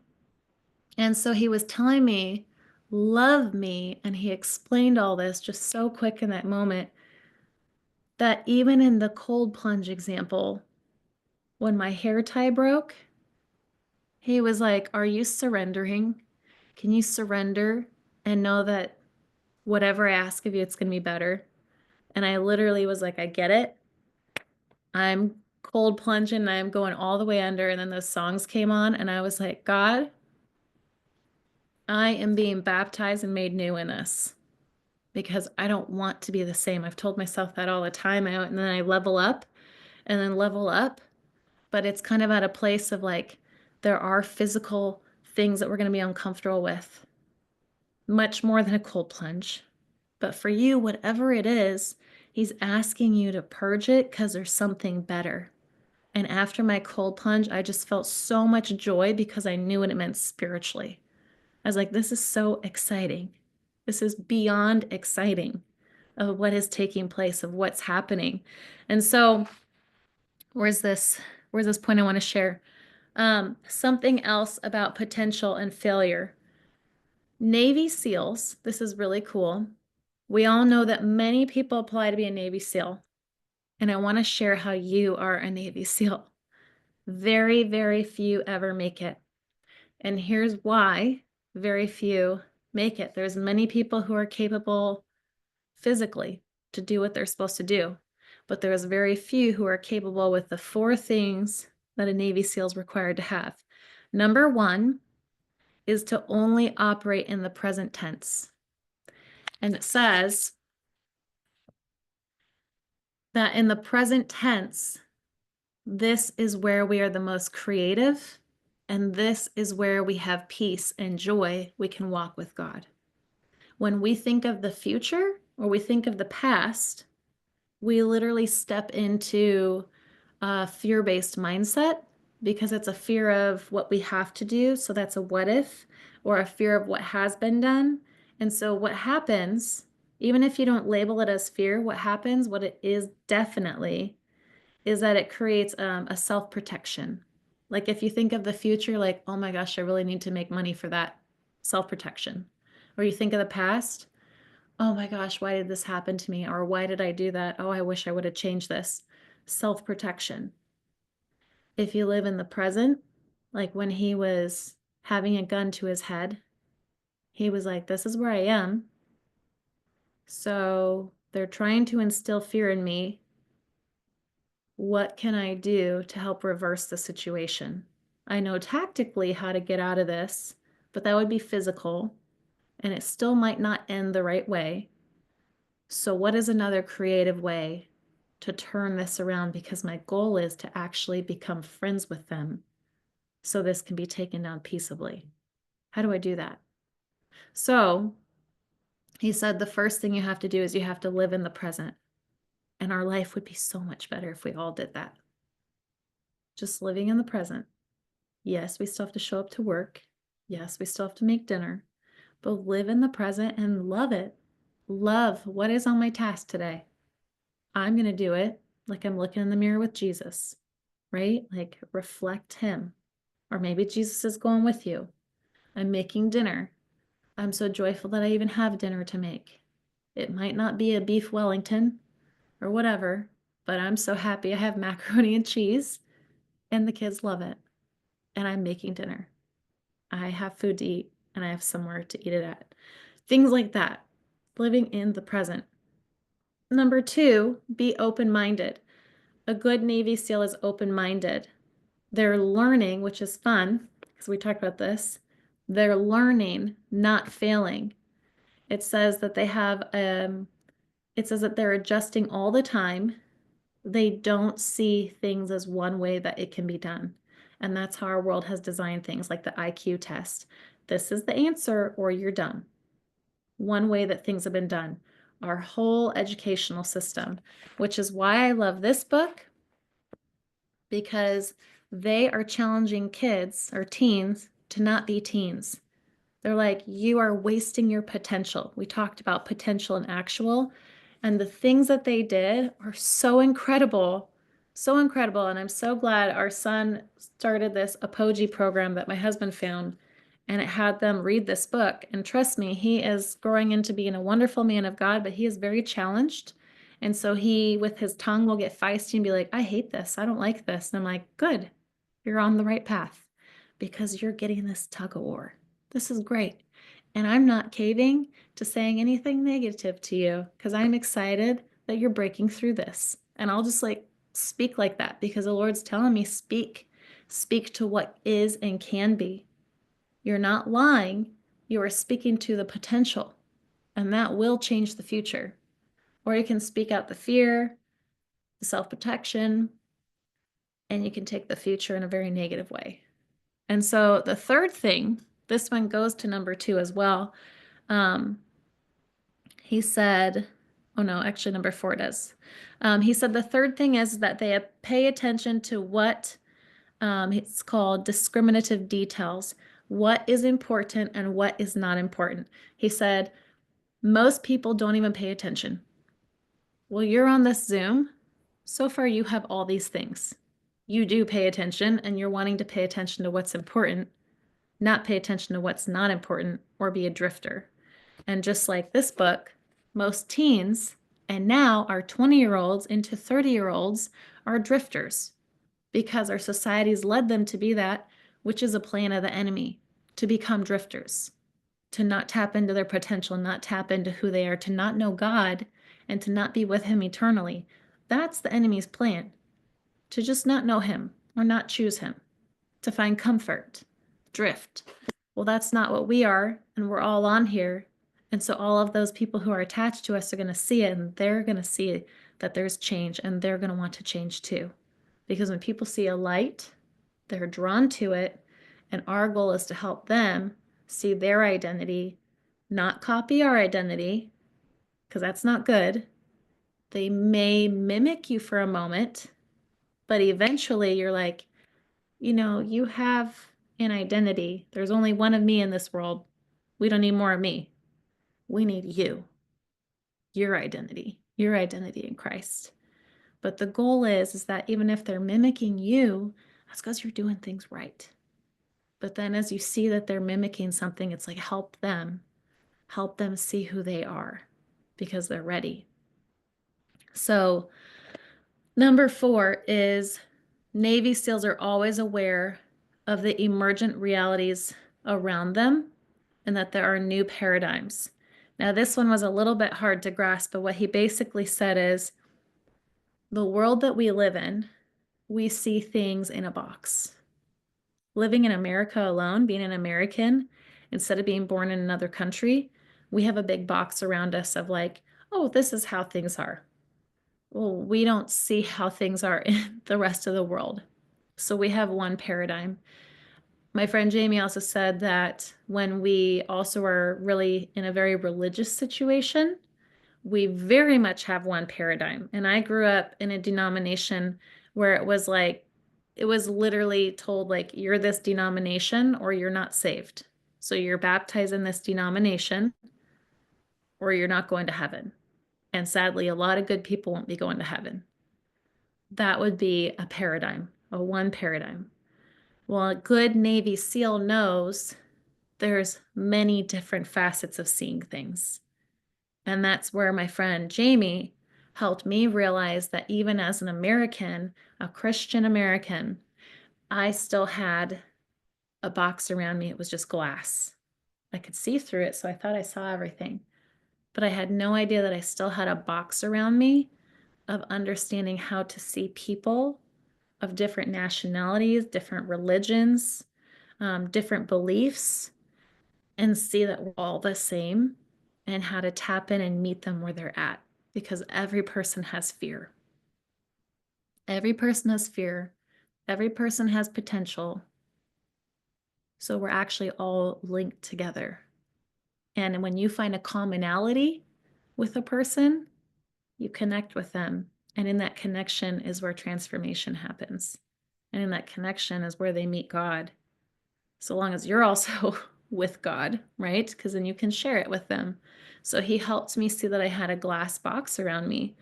And so he was telling me, love me. And he explained all this just so quick in that moment that even in the cold plunge example, when my hair tie broke, he was like, are you surrendering? Can you surrender and know that whatever I ask of you, it's going to be better? And I literally was like, I get it. I'm cold plunging and I'm going all the way under. And then those songs came on, and I was like, God, I am being baptized and made new in this because I don't want to be the same. I've told myself that all the time. And then I level up and then level up. But it's kind of at a place of like, there are physical things that we're going to be uncomfortable with, much more than a cold plunge. But for you, whatever it is, he's asking you to purge it because there's something better. And after my cold plunge, I just felt so much joy because I knew what it meant spiritually. I was like, this is so exciting. This is beyond exciting of what is taking place, of what's happening. And so, where's this? Where's this point I want to share? Something else about potential and failure. Navy SEALs, this is really cool. We all know that many people apply to be a Navy SEAL. And I want to share how you are a Navy SEAL. Very, very few ever make it. And here's why very few make it. There's many people who are capable physically to do what they're supposed to do, but there's very few who are capable with the four things that a Navy SEAL is required to have. Number one is to only operate in the present tense. And it says that in the present tense, this is where we are the most creative, and this is where we have peace and joy. We can walk with God. When we think of the future or we think of the past, we literally step into a fear-based mindset because it's a fear of what we have to do. So that's a what if, or a fear of what has been done. And so what happens, even if you don't label it as fear, what happens, what it is definitely, is that it creates a self-protection. Like if you think of the future, like, oh my gosh, I really need to make money for that self-protection. Or you think of the past, oh my gosh, why did this happen to me? Or why did I do that? Oh, I wish I would have changed this. Self-protection. If you live in the present, like when he was having a gun to his head, he was like, this is where I am. So they're trying to instill fear in me. What can I do to help reverse the situation? I know tactically how to get out of this, but that would be physical, and it still might not end the right way. So, what is another creative way to turn this around? Because my goal is to actually become friends with them so this can be taken down peaceably. How do I do that? So, he said the first thing you have to do is you have to live in the present. And our life would be so much better if we all did that. Just living in the present. Yes, we still have to show up to work. Yes, we still have to make dinner, but live in the present and love it. Love what is on my task today. I'm going to do it like I'm looking in the mirror with Jesus, right? Like reflect him. Or maybe Jesus is going with you. I'm making dinner. I'm so joyful that I even have dinner to make. It might not be a beef Wellington or whatever, but I'm so happy I have macaroni and cheese and the kids love it. And I'm making dinner. I have food to eat and I have somewhere to eat it at. Things like that. Living in the present. Number two, be open minded. A good Navy SEAL is open minded. They're learning, which is fun because we talked about this. They're learning, not failing. It says that they have, it says that they're adjusting all the time. They don't see things as one way that it can be done. And that's how our world has designed things like the IQ test. This is the answer, or you're done. One way that things have been done. Our whole educational system, which is why I love this book, because they are challenging kids or teens to not be teens. They're like, you are wasting your potential. We talked about potential and actual, and the things that they did are so incredible, so incredible. And I'm so glad our son started this Apogee program that my husband found, and it had them read this book. And trust me, he is growing into being a wonderful man of God, but he is very challenged. And so he, with his tongue, will get feisty and be like, I hate this. I don't like this. And I'm like, good, you're on the right path because you're getting this tug of war. This is great. And I'm not caving to saying anything negative to you because I'm excited that you're breaking through this. And I'll just like speak like that because the Lord's telling me, speak to what is and can be. You're not lying. You are speaking to the potential, and that will change the future. Or you can speak out the fear, the self-protection, and you can take the future in a very negative way. And so the third thing, this one goes to number two as well. He said, oh no, actually number four does. He said the third thing is that they pay attention to what it's called discriminative details. What is important and what is not important. He said, most people don't even pay attention. Well, you're on this Zoom. So far, you have all these things. You do pay attention and you're wanting to pay attention to what's important, not pay attention to what's not important or be a drifter. And just like this book, most teens and now our 20-year-olds into 30-year-olds are drifters because our society's led them to be that, which is a plan of the enemy, to become drifters, to not tap into their potential, not tap into who they are, to not know God, and to not be with Him eternally. That's the enemy's plan, to just not know Him or not choose Him, to find comfort, drift. Well, that's not what we are, and we're all on here. And so all of those people who are attached to us are going to see it, and they're going to see that there's change, and they're going to want to change too. Because when people see a light, they're drawn to it, and our goal is to help them see their identity, not copy our identity, because that's not good. They may mimic you for a moment, but eventually you're like, you have an identity. There's only one of me in this world. We don't need more of me. We need you, your identity in Christ. But the goal is that even if they're mimicking you, that's because you're doing things right. But then as you see that they're mimicking something, it's like help them see who they are. because they're ready. So, number 4 is Navy SEALs are always aware of the emergent realities around them and that there are new paradigms. Now, this one was a little bit hard to grasp, but what he basically said is the world that we live in, we see things in a box. Living in America alone, being an American, instead of being born in another country, we have a big box around us of like, oh, this is how things are. Well, we don't see how things are in the rest of the world. So we have one paradigm. My friend Jamie also said that when we also are really in a very religious situation, we very much have one paradigm. And I grew up in a denomination where it was like, it was literally told, like, you're this denomination or you're not saved. So you're baptized in this denomination or you're not going to heaven. And sadly, a lot of good people won't be going to heaven. That would be a paradigm, a one paradigm. Well, a good Navy SEAL knows there's many different facets of seeing things. And that's where my friend Jamie helped me realize that even as an American, a Christian American, I still had a box around me. It was just glass. I could see through it, so I thought I saw everything. But I had no idea that I still had a box around me of understanding how to see people of different nationalities, different religions, different beliefs, and see that we're all the same and how to tap in and meet them where they're at, because every person has fear. Every person has fear. Every person has potential. So we're actually all linked together. And when you find a commonality with a person, you connect with them. And in that connection is where transformation happens. And in that connection is where they meet God. So long as you're also with God, right? Because then you can share it with them. So he helped me see that I had a glass box around me.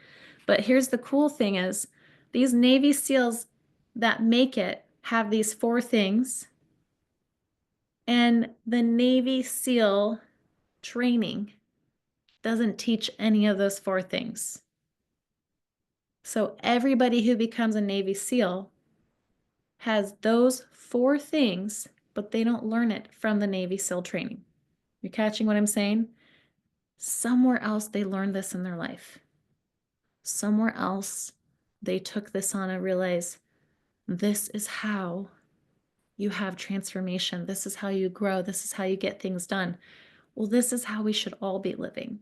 But here's the cool thing is these Navy SEALs that make it have these 4 things. And the Navy SEAL training doesn't teach any of those 4 things. So everybody who becomes a Navy SEAL has those 4 things, but they don't learn it from the Navy SEAL training. You're catching what I'm saying? Somewhere else they learned this in their life. Somewhere else they took this on and realized this is how you have transformation. This is how you grow. This is how you get things done. Well, this is how we should all be living.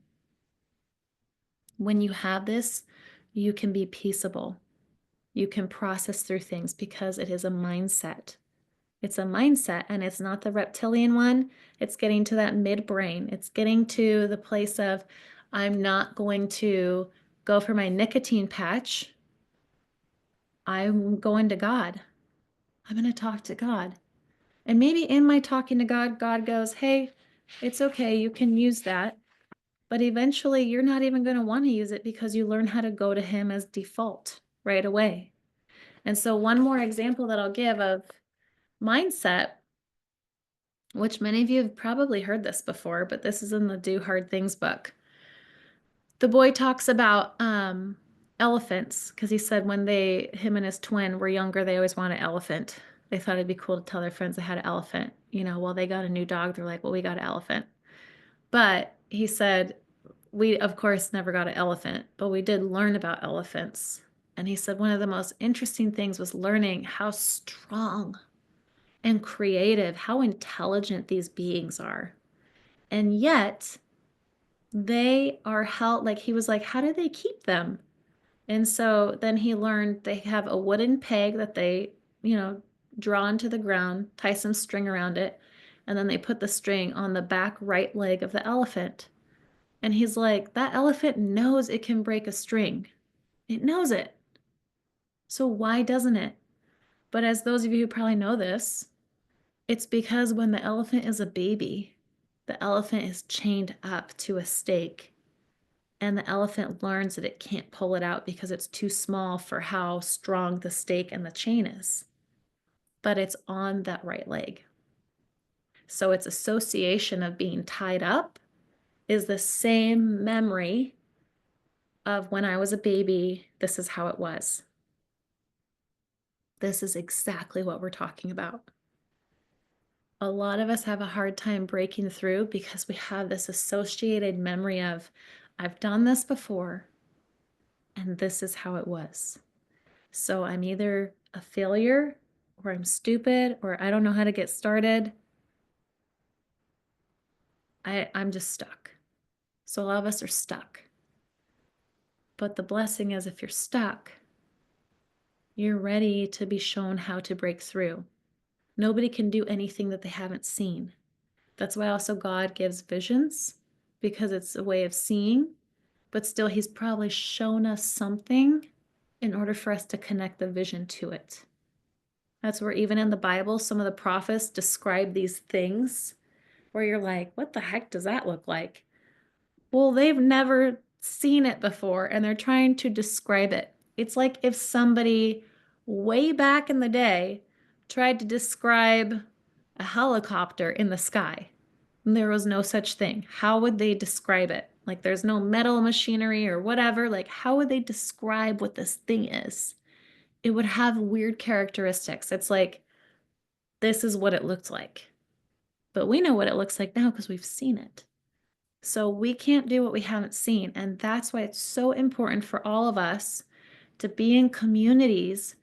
When you have this, you can be peaceable. You can process through things because it is a mindset. It's a mindset, and it's not the reptilian one. It's getting to that midbrain. It's getting to the place of, I'm not going to go for my nicotine patch. I'm going to God. I'm going to talk to God. And maybe in my talking to God, God goes, hey, it's okay. You can use that. But eventually, you're not even going to want to use it because you learn how to go to Him as default right away. And so, one more example that I'll give of mindset, which many of you have probably heard this before, but this is in the Do Hard Things book. The boy talks about elephants because he said when him and his twin were younger, they always wanted an elephant. They thought it'd be cool to tell their friends they had an elephant. While they got a new dog, they're like, well, we got an elephant. But he said, we, of course, never got an elephant, but we did learn about elephants. And he said one of the most interesting things was learning how strong and creative, how intelligent these beings are. And yet they are held, like he was like, how do they keep them? And so then he learned they have a wooden peg that they, draw into the ground, tie some string around it, and then they put the string on the back right leg of the elephant. And he's like, that elephant knows it can break a string. It knows it. So why doesn't it? But as those of you who probably know this, it's because when the elephant is a baby, the elephant is chained up to a stake. And the elephant learns that it can't pull it out because it's too small for how strong the stake and the chain is. But it's on that right leg. So its association of being tied up is the same memory of when I was a baby, this is how it was. This is exactly what we're talking about. A lot of us have a hard time breaking through because we have this associated memory of, I've done this before, and this is how it was. So I'm either a failure, or I'm stupid, or I don't know how to get started. I'm just stuck. So a lot of us are stuck. But the blessing is if you're stuck, you're ready to be shown how to break through. Nobody can do anything that they haven't seen. That's why also God gives visions, because it's a way of seeing, but still he's probably shown us something in order for us to connect the vision to it. That's where even in the Bible, some of the prophets describe these things where you're like, what the heck does that look like? Well, they've never seen it before and they're trying to describe it. It's like if somebody way back in the day tried to describe a helicopter in the sky and there was no such thing. How would they describe it? Like there's no metal machinery or whatever. Like, how would they describe what this thing is? It would have weird characteristics. It's like, this is what it looked like. But we know what it looks like now because we've seen it. So we can't do what we haven't seen. And that's why it's so important for all of us to be in communities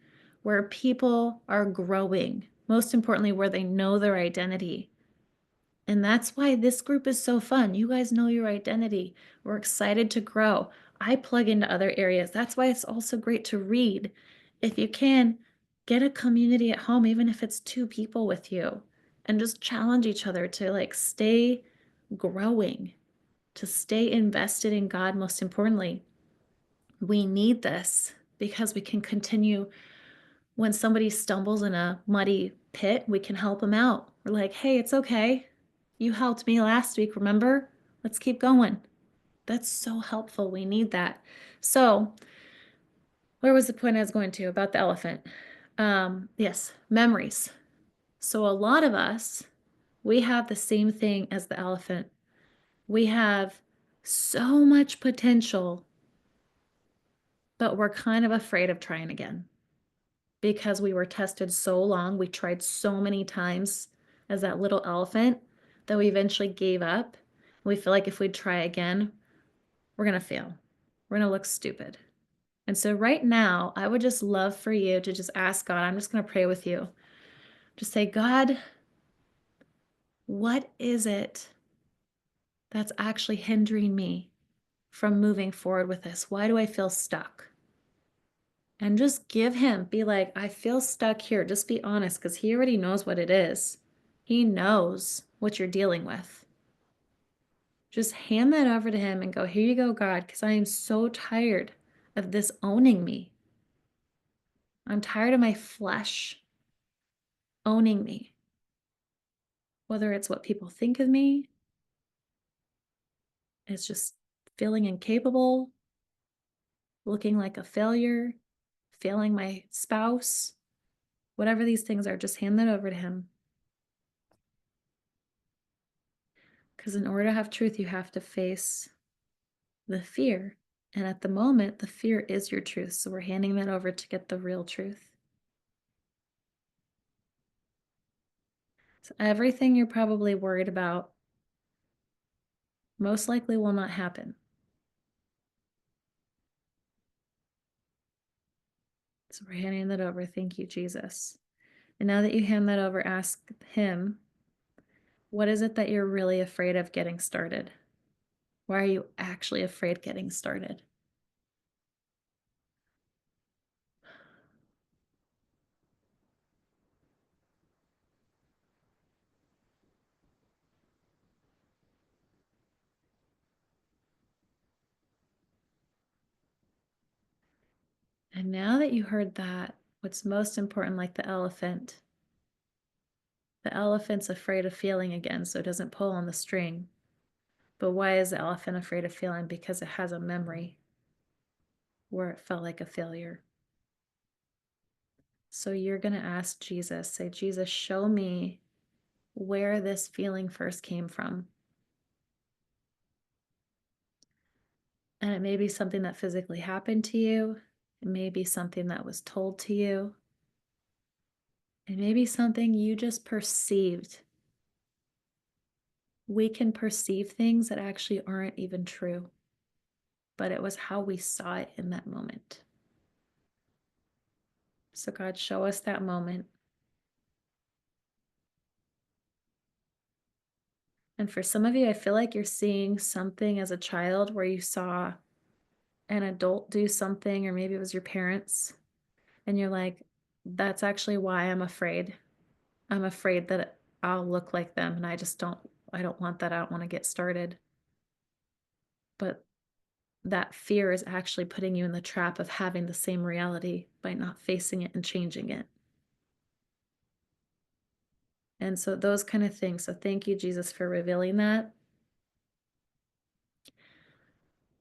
where people are growing, most importantly, where they know their identity. And that's why this group is so fun. You guys know your identity. We're excited to grow. I plug into other areas. That's why it's also great to read. If you can, get a community at home, even if it's 2 people with you, and just challenge each other to like stay growing, to stay invested in God, most importantly. We need this because we can continue. When somebody stumbles in a muddy pit, we can help them out. We're like, hey, it's okay. You helped me last week, remember? Let's keep going. That's so helpful. We need that. So, where was the point I was going to about the elephant? Yes, memories. So, a lot of us, we have the same thing as the elephant. We have so much potential, but we're kind of afraid of trying again because we were tested so long. We tried so many times as that little elephant that we eventually gave up. We feel like if we try again, we're going to fail. We're going to look stupid. And so right now, I would just love for you to just ask God. I'm just going to pray with you. Just say, God, what is it that's actually hindering me from moving forward with this? Why do I feel stuck? And just give him, be like, I feel stuck here. Just be honest, because he already knows what it is. He knows what you're dealing with. Just hand that over to him and go, here you go, God, because I am so tired of this owning me. I'm tired of my flesh owning me. Whether it's what people think of me, it's just feeling incapable, looking like a failure, failing my spouse, whatever these things are, just hand that over to him. Because in order to have truth, you have to face the fear. And at the moment, the fear is your truth. So we're handing that over to get the real truth. So everything you're probably worried about most likely will not happen. So we're handing that over. Thank you, Jesus. And now that you hand that over, ask him, what is it that you're really afraid of getting started? Why are you actually afraid getting started? And now that you heard that, what's most important, like the elephant's afraid of feeling again, so it doesn't pull on the string. But why is the elephant afraid of feeling? Because it has a memory where it felt like a failure. So you're going to ask Jesus, say, Jesus, show me where this feeling first came from. And it may be something that physically happened to you. It may be something that was told to you. It may be something you just perceived. We can perceive things that actually aren't even true, but it was how we saw it in that moment. So, God, show us that moment. And for some of you, I feel like you're seeing something as a child where you saw an adult do something, or maybe it was your parents, and you're like, that's actually why I'm afraid. I'm afraid that I'll look like them, and I don't want that. I don't want to get started. But that fear is actually putting you in the trap of having the same reality by not facing it and changing it. And so those kind of things. So thank you, Jesus, for revealing that.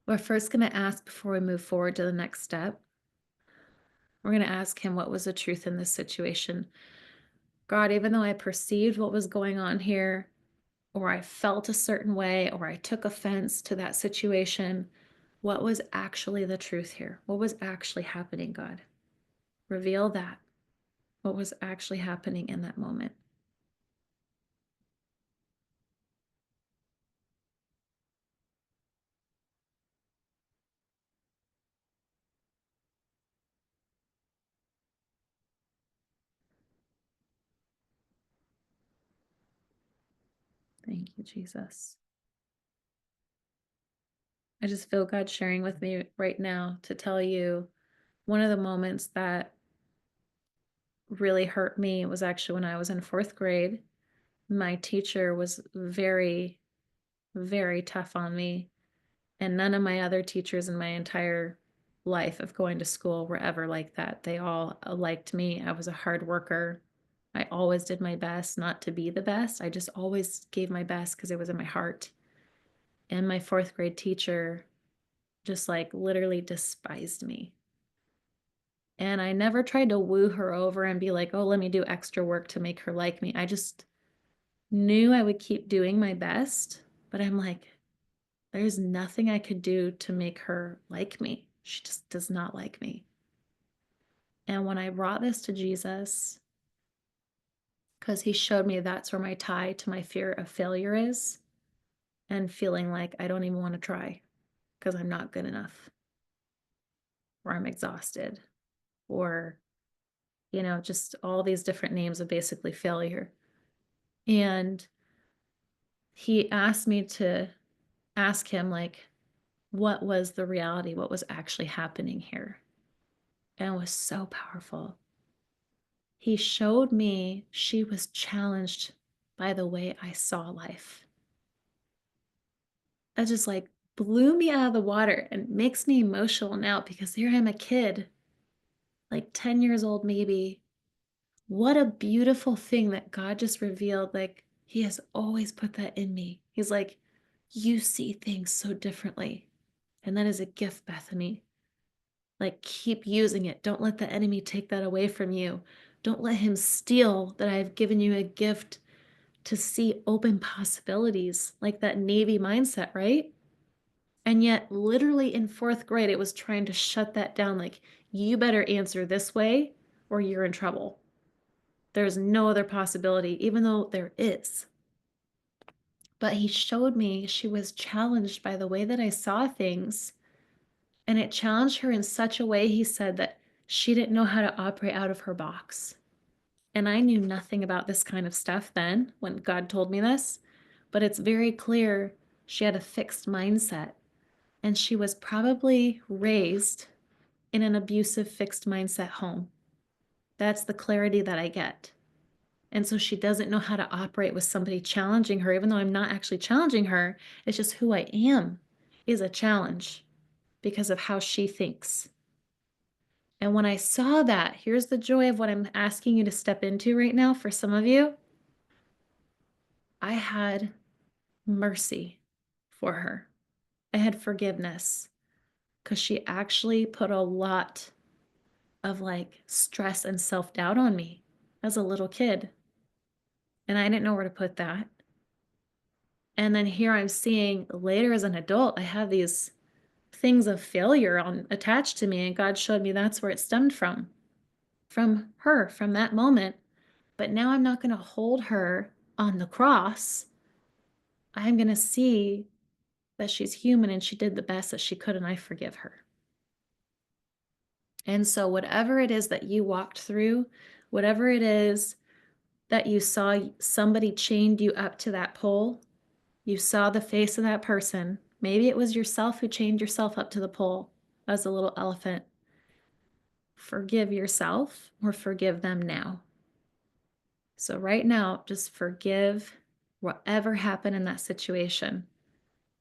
We're first going to ask before we move forward to the next step. We're going to ask him what was the truth in this situation. God, even though I perceived what was going on here, or I felt a certain way, or I took offense to that situation, what was actually the truth here? What was actually happening, God? Reveal that. What was actually happening in that moment? Thank you, Jesus. I just feel God sharing with me right now to tell you one of the moments that really hurt me was actually when I was in fourth grade. My teacher was very, very tough on me, and none of my other teachers in my entire life of going to school were ever like that. They all liked me. I was a hard worker. I always did my best not to be the best. I just always gave my best because it was in my heart. And my fourth grade teacher just like literally despised me. And I never tried to woo her over and be like, oh, let me do extra work to make her like me. I just knew I would keep doing my best. But I'm like, there's nothing I could do to make her like me. She just does not like me. And when I brought this to Jesus, because he showed me that's where my tie to my fear of failure is, and feeling like I don't even want to try because I'm not good enough, or I'm exhausted, or, just all these different names of basically failure. And he asked me to ask him, like, what was the reality? What was actually happening here? And it was so powerful. He showed me she was challenged by the way I saw life. That just like blew me out of the water and makes me emotional now because here I'm a kid, like 10 years old, maybe. What a beautiful thing that God just revealed. Like, He has always put that in me. He's like, you see things so differently. And that is a gift, Bethany. Like, keep using it. Don't let the enemy take that away from you. Don't let him steal that I've given you a gift to see open possibilities, like that Navy mindset, right? And yet, literally in fourth grade, it was trying to shut that down. Like, you better answer this way or you're in trouble. There's no other possibility, even though there is. But he showed me she was challenged by the way that I saw things. And it challenged her in such a way, he said, that she didn't know how to operate out of her box. And I knew nothing about this kind of stuff then when God told me this. But it's very clear she had a fixed mindset. And she was probably raised in an abusive, fixed mindset home. That's the clarity that I get. And so she doesn't know how to operate with somebody challenging her, even though I'm not actually challenging her. It's just who I am is a challenge because of how she thinks. And when I saw that, here's the joy of what I'm asking you to step into right now for some of you. I had mercy for her. I had forgiveness because she actually put a lot of like stress and self-doubt on me as a little kid. And I didn't know where to put that. And then here I'm seeing later as an adult, I have these things of failure on attached to me, and God showed me that's where it stemmed from her, from that moment. But now I'm not going to hold her on the cross. I'm going to see that she's human and she did the best that she could, and I forgive her. And so, whatever it is that you walked through, whatever it is that you saw somebody chained you up to that pole, you saw the face of that person. Maybe it was yourself who chained yourself up to the pole as a little elephant. Forgive yourself or forgive them now. So, right now, just forgive whatever happened in that situation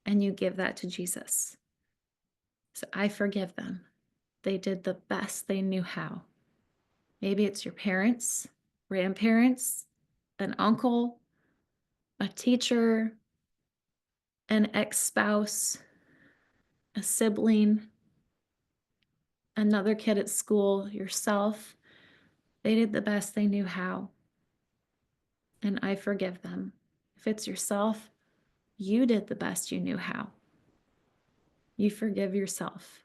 and you give that to Jesus. So, I forgive them. They did the best they knew how. Maybe it's your parents, grandparents, an uncle, a teacher, an ex spouse, a sibling, another kid at school, yourself. They did the best they knew how. And I forgive them. If it's yourself, you did the best you knew how. You forgive yourself.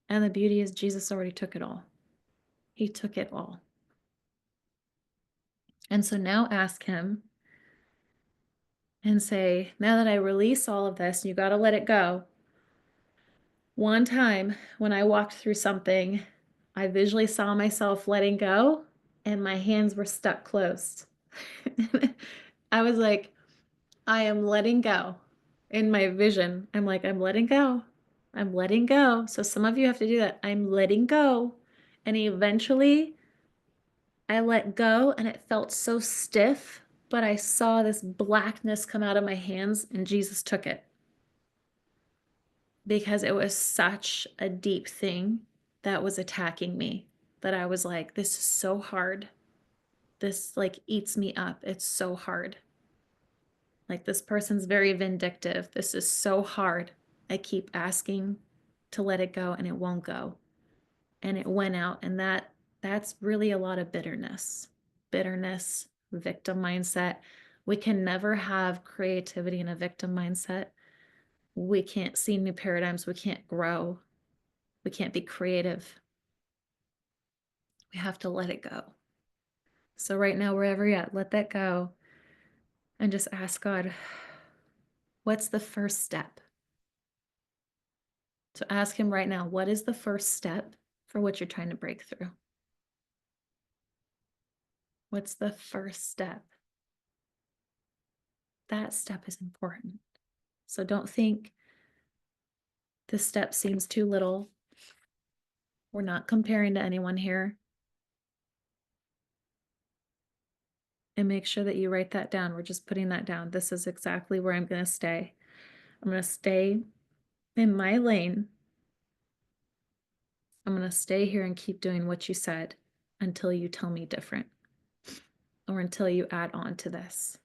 And the beauty is, Jesus already took it all. He took it all. And so now ask Him and say, now that I release all of this, you got to let it go. One time when I walked through something, I visually saw myself letting go and my hands were stuck closed. I was like, I am letting go. In my vision, I'm like, I'm letting go. I'm letting go. So some of you have to do that. I'm letting go. And eventually I let go and it felt so stiff, but I saw this blackness come out of my hands and Jesus took it because it was such a deep thing that was attacking me that I was like, this is so hard. This like eats me up. It's so hard. Like, this person's very vindictive. This is so hard. I keep asking to let it go and it won't go. And it went out. And that's really a lot of bitterness. Bitterness, victim mindset. We can never have creativity in a victim mindset. We can't see new paradigms. We can't grow. We can't be creative. We have to let it go. So right now, wherever you're at, let that go and just ask God, what's the first step? So ask Him right now, what is the first step for what you're trying to break through? What's the first step? That step is important. So don't think this step seems too little. We're not comparing to anyone here. And make sure that you write that down. We're just putting that down. This is exactly where I'm going to stay. I'm going to stay in my lane. I'm going to stay here and keep doing what you said until you tell me different or until you add on to this.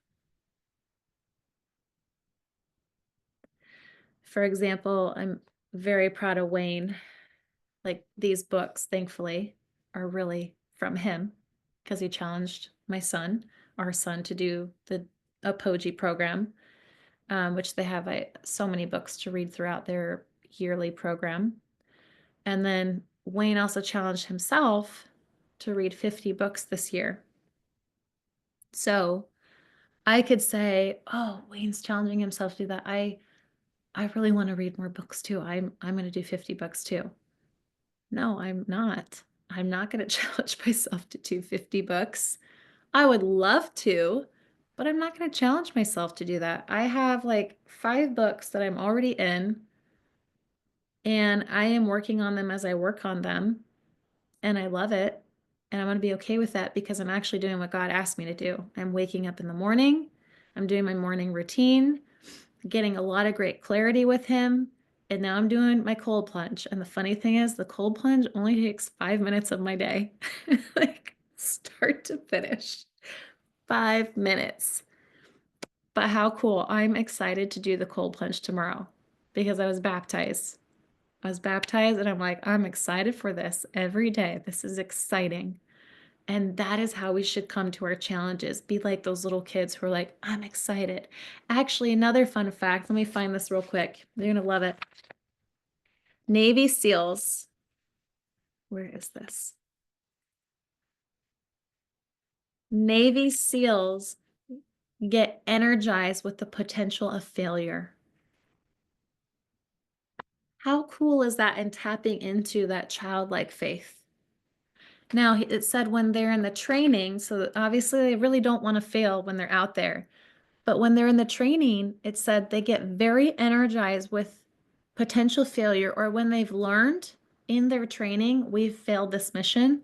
For example, I'm very proud of Wayne. Like, these books, thankfully, are really from him because he challenged our son, to do the Apogee program, which they have so many books to read throughout their yearly program. And then Wayne also challenged himself to read 50 books this year. So I could say, oh, Wayne's challenging himself to do that. I really want to read more books too. I'm going to do 50 books too. No, I'm not. I'm not going to challenge myself to do 50 books. I would love to, but I'm not going to challenge myself to do that. I have like 5 books that I'm already in, and I am working on them as I work on them, and I love it. And I'm going to be okay with that because I'm actually doing what God asked me to do. I'm waking up in the morning. I'm doing my morning routine, getting a lot of great clarity with Him. And now I'm doing my cold plunge. And the funny thing is, the cold plunge only takes 5 minutes of my day, like start to finish, 5 minutes. But how cool. I'm excited to do the cold plunge tomorrow because I was baptized. And I'm like, I'm excited for this every day. This is exciting. And that is how we should come to our challenges. Be like those little kids who are like, I'm excited. Actually, another fun fact, let me find this real quick. You're going to love it. Navy SEALs. Where is this? Navy SEALs get energized with the potential of failure. How cool is that in tapping into that childlike faith? Now, it said when they're in the training, so obviously they really don't want to fail when they're out there. But when they're in the training, it said they get very energized with potential failure, or when they've learned in their training, we've failed this mission,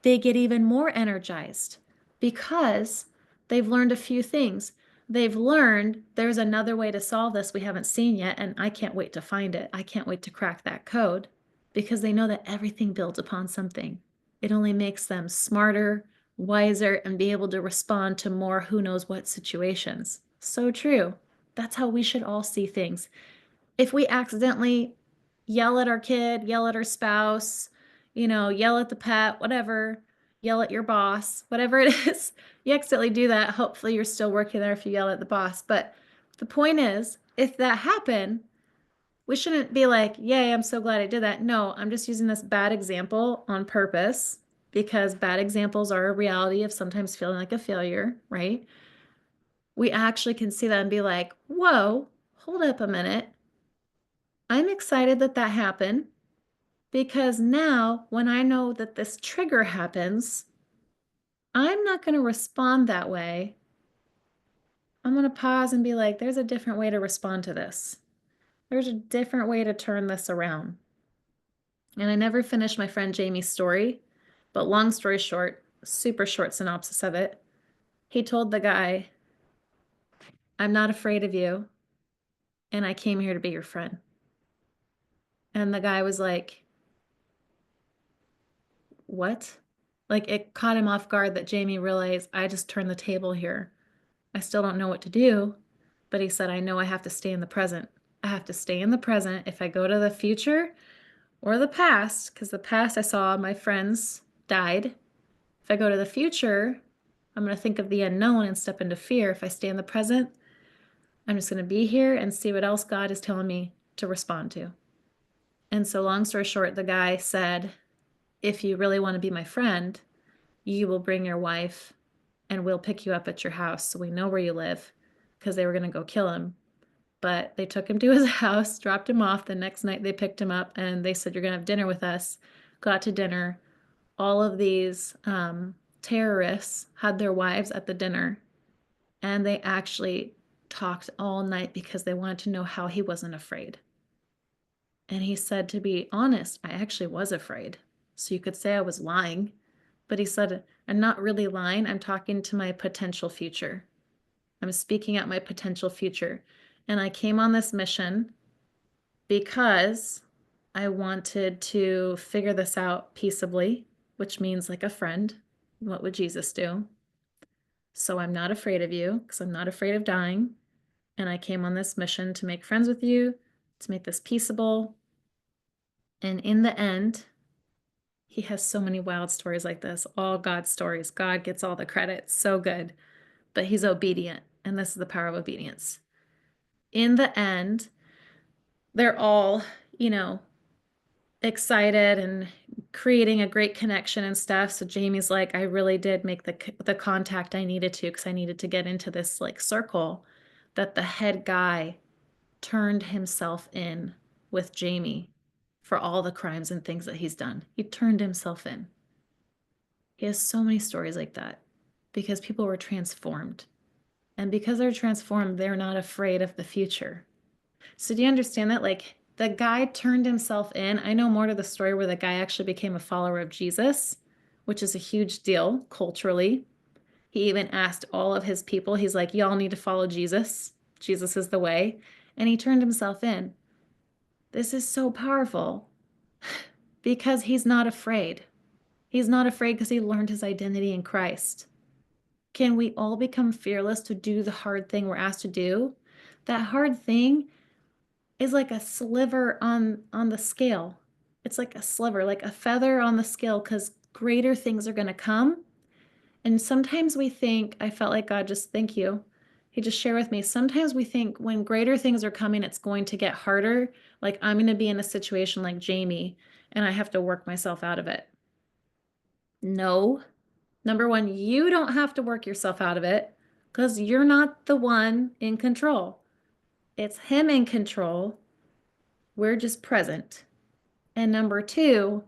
they get even more energized because they've learned a few things. They've learned there's another way to solve this we haven't seen yet, and I can't wait to find it. I can't wait to crack that code because they know that everything builds upon something. It only makes them smarter, wiser, and be able to respond to more who knows what situations. So true. That's how we should all see things. If we accidentally yell at our kid, yell at our spouse, yell at the pet, whatever, yell at your boss, whatever it is, you accidentally do that. Hopefully, you're still working there if you yell at the boss. But the point is, if that happened, we shouldn't be like, yay, I'm so glad I did that. No, I'm just using this bad example on purpose because bad examples are a reality of sometimes feeling like a failure, right? We actually can see that and be like, whoa, hold up a minute. I'm excited that that happened because now when I know that this trigger happens, I'm not going to respond that way. I'm going to pause and be like, there's a different way to respond to this. There's a different way to turn this around. And I never finished my friend Jamie's story, but long story short, super short synopsis of it. He told the guy, I'm not afraid of you, and I came here to be your friend. And the guy was like, what? Like it caught him off guard that Jamie realized I just turned the table here. I still don't know what to do, but he said, I know I have to stay in the present. I have to stay in the present. If I go to the future or the past, because the past I saw my friends died. If I go to the future, I'm going to think of the unknown and step into fear. If I stay in the present, I'm just going to be here and see what else God is telling me to respond to. And so, long story short, the guy said, if you really want to be my friend, you will bring your wife and we'll pick you up at your house so we know where you live, because they were going to go kill him. But they took him to his house, dropped him off. The next night they picked him up and they said, you're going to have dinner with us. Got to dinner. All of these terrorists had their wives at the dinner, and they actually talked all night because they wanted to know how he wasn't afraid. And he said, to be honest, I actually was afraid. So you could say I was lying, but he said, I'm not really lying. I'm talking to my potential future. I'm speaking out my potential future. And I came on this mission because I wanted to figure this out peaceably, which means like a friend. What would Jesus do? So I'm not afraid of you because I'm not afraid of dying. And I came on this mission to make friends with you, to make this peaceable. And in the end, he has so many wild stories like this, all God's stories. God gets all the credit. So good. But he's obedient. And this is the power of obedience. In the end, they're all, you know, excited and creating a great connection and stuff. So Jamie's like, I really did make the contact I needed to, because I needed to get into this like circle that the head guy turned himself in with Jamie for all the crimes and things that he's done. He turned himself in. He has so many stories like that because people were transformed. And because they're transformed, they're not afraid of the future. So do you understand that? Like the guy turned himself in. I know more to the story where the guy actually became a follower of Jesus, which is a huge deal culturally. He even asked all of his people, he's like, y'all need to follow Jesus. Jesus is the way. And he turned himself in. This is so powerful because he's not afraid. He's not afraid because he learned his identity in Christ. Can we all become fearless to do the hard thing we're asked to do? That hard thing is like a sliver on the scale. It's like a sliver, like a feather on the scale, because greater things are going to come. And sometimes we think, I felt like God just, thank you. He just shared with me, sometimes we think when greater things are coming, it's going to get harder. Like I'm going to be in a situation like Jamie and I have to work myself out of it. No. Number one, you don't have to work yourself out of it because you're not the one in control. It's him in control. We're just present. And number two,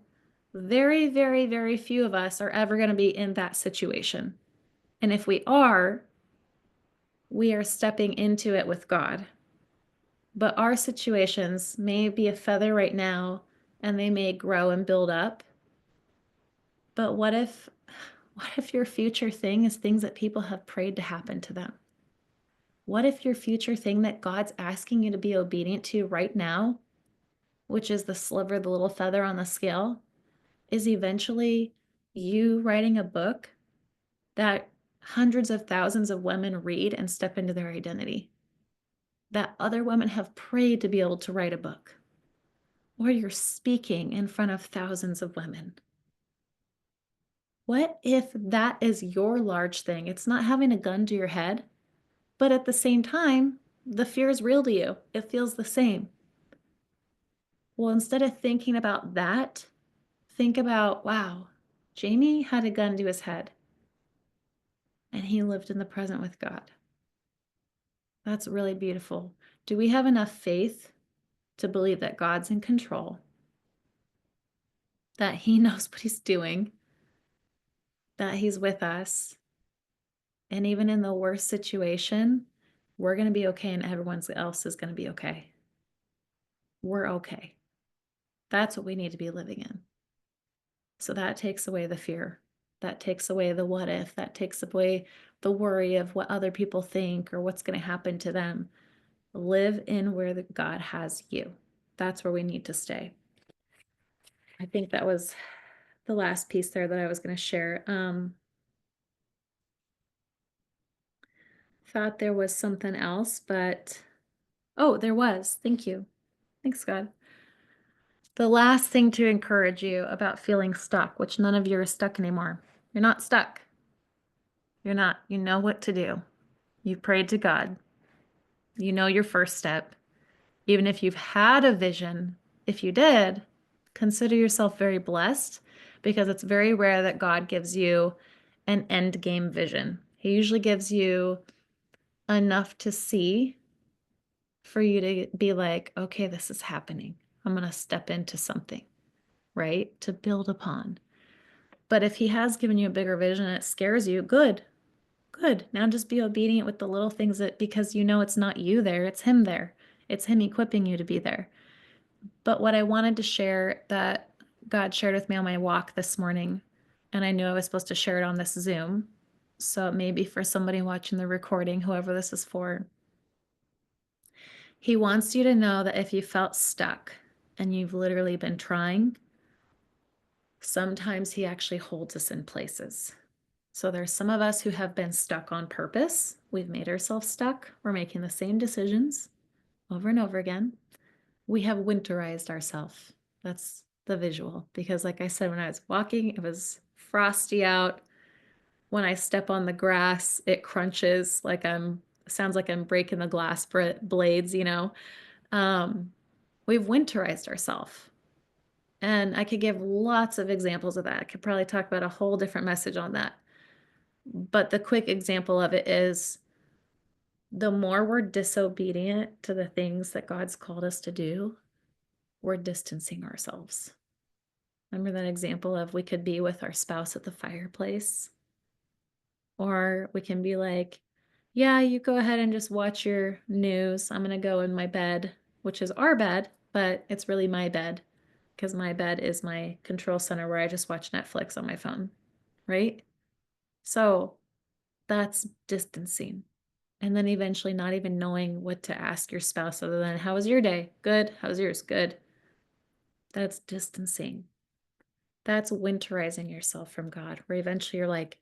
very, very, very few of us are ever going to be in that situation. And if we are stepping into it with God. But our situations may be a feather right now and they may grow and build up. But what if your future thing is things that people have prayed to happen to them? What if your future thing that God's asking you to be obedient to right now, which is the sliver, the little feather on the scale, is eventually you writing a book that hundreds of thousands of women read and step into their identity? That other women have prayed to be able to write a book. Or you're speaking in front of thousands of women. What if that is your large thing? It's not having a gun to your head, but at the same time, the fear is real to you. It feels the same. Well, instead of thinking about that, think about, wow, Jamie had a gun to his head and he lived in the present with God. That's really beautiful. Do we have enough faith to believe that God's in control, that he knows what he's doing, that he's with us, and even in the worst situation, we're going to be okay and everyone else is going to be okay? We're okay. That's what we need to be living in. So that takes away the fear. That takes away the what if. That takes away the worry of what other people think or what's going to happen to them. Live in where God has you. That's where we need to stay. I think that was the last piece there that I was going to share. Thought there was something else, but oh, there was. Thank you. Thanks, God. The last thing to encourage you about feeling stuck, which none of you are stuck anymore. You're not stuck. You're not. You know what to do. You've prayed to God. You know your first step. Even if you've had a vision, if you did, consider yourself very blessed because it's very rare that God gives you an end game vision. He usually gives you enough to see for you to be like, okay, this is happening. I'm going to step into something, right? To build upon. But if he has given you a bigger vision and it scares you, good, good. Now just be obedient with the little things that, because you know it's not you there, it's him there. It's him equipping you to be there. But what I wanted to share that God shared with me on my walk this morning, and I knew I was supposed to share it on this Zoom. So it may be for somebody watching the recording, whoever this is for. He wants you to know that if you felt stuck and you've literally been trying, sometimes he actually holds us in places. So there's some of us who have been stuck on purpose. We've made ourselves stuck. We're making the same decisions over and over again. We have winterized ourselves. That's the visual. Because like I said, when I was walking, it was frosty out. When I step on the grass, it crunches like sounds like I'm breaking the glass blades, you know. We've winterized ourselves. And I could give lots of examples of that. I could probably talk about a whole different message on that. But the quick example of it is the more we're disobedient to the things that God's called us to do, we're distancing ourselves. Remember that example of we could be with our spouse at the fireplace, or we can be like, yeah, you go ahead and just watch your news. I'm going to go in my bed, which is our bed, but it's really my bed because my bed is my control center where I just watch Netflix on my phone, right? So that's distancing. And then eventually not even knowing what to ask your spouse other than, how was your day? Good. How's yours? Good. That's distancing. That's winterizing yourself from God, where eventually you're like,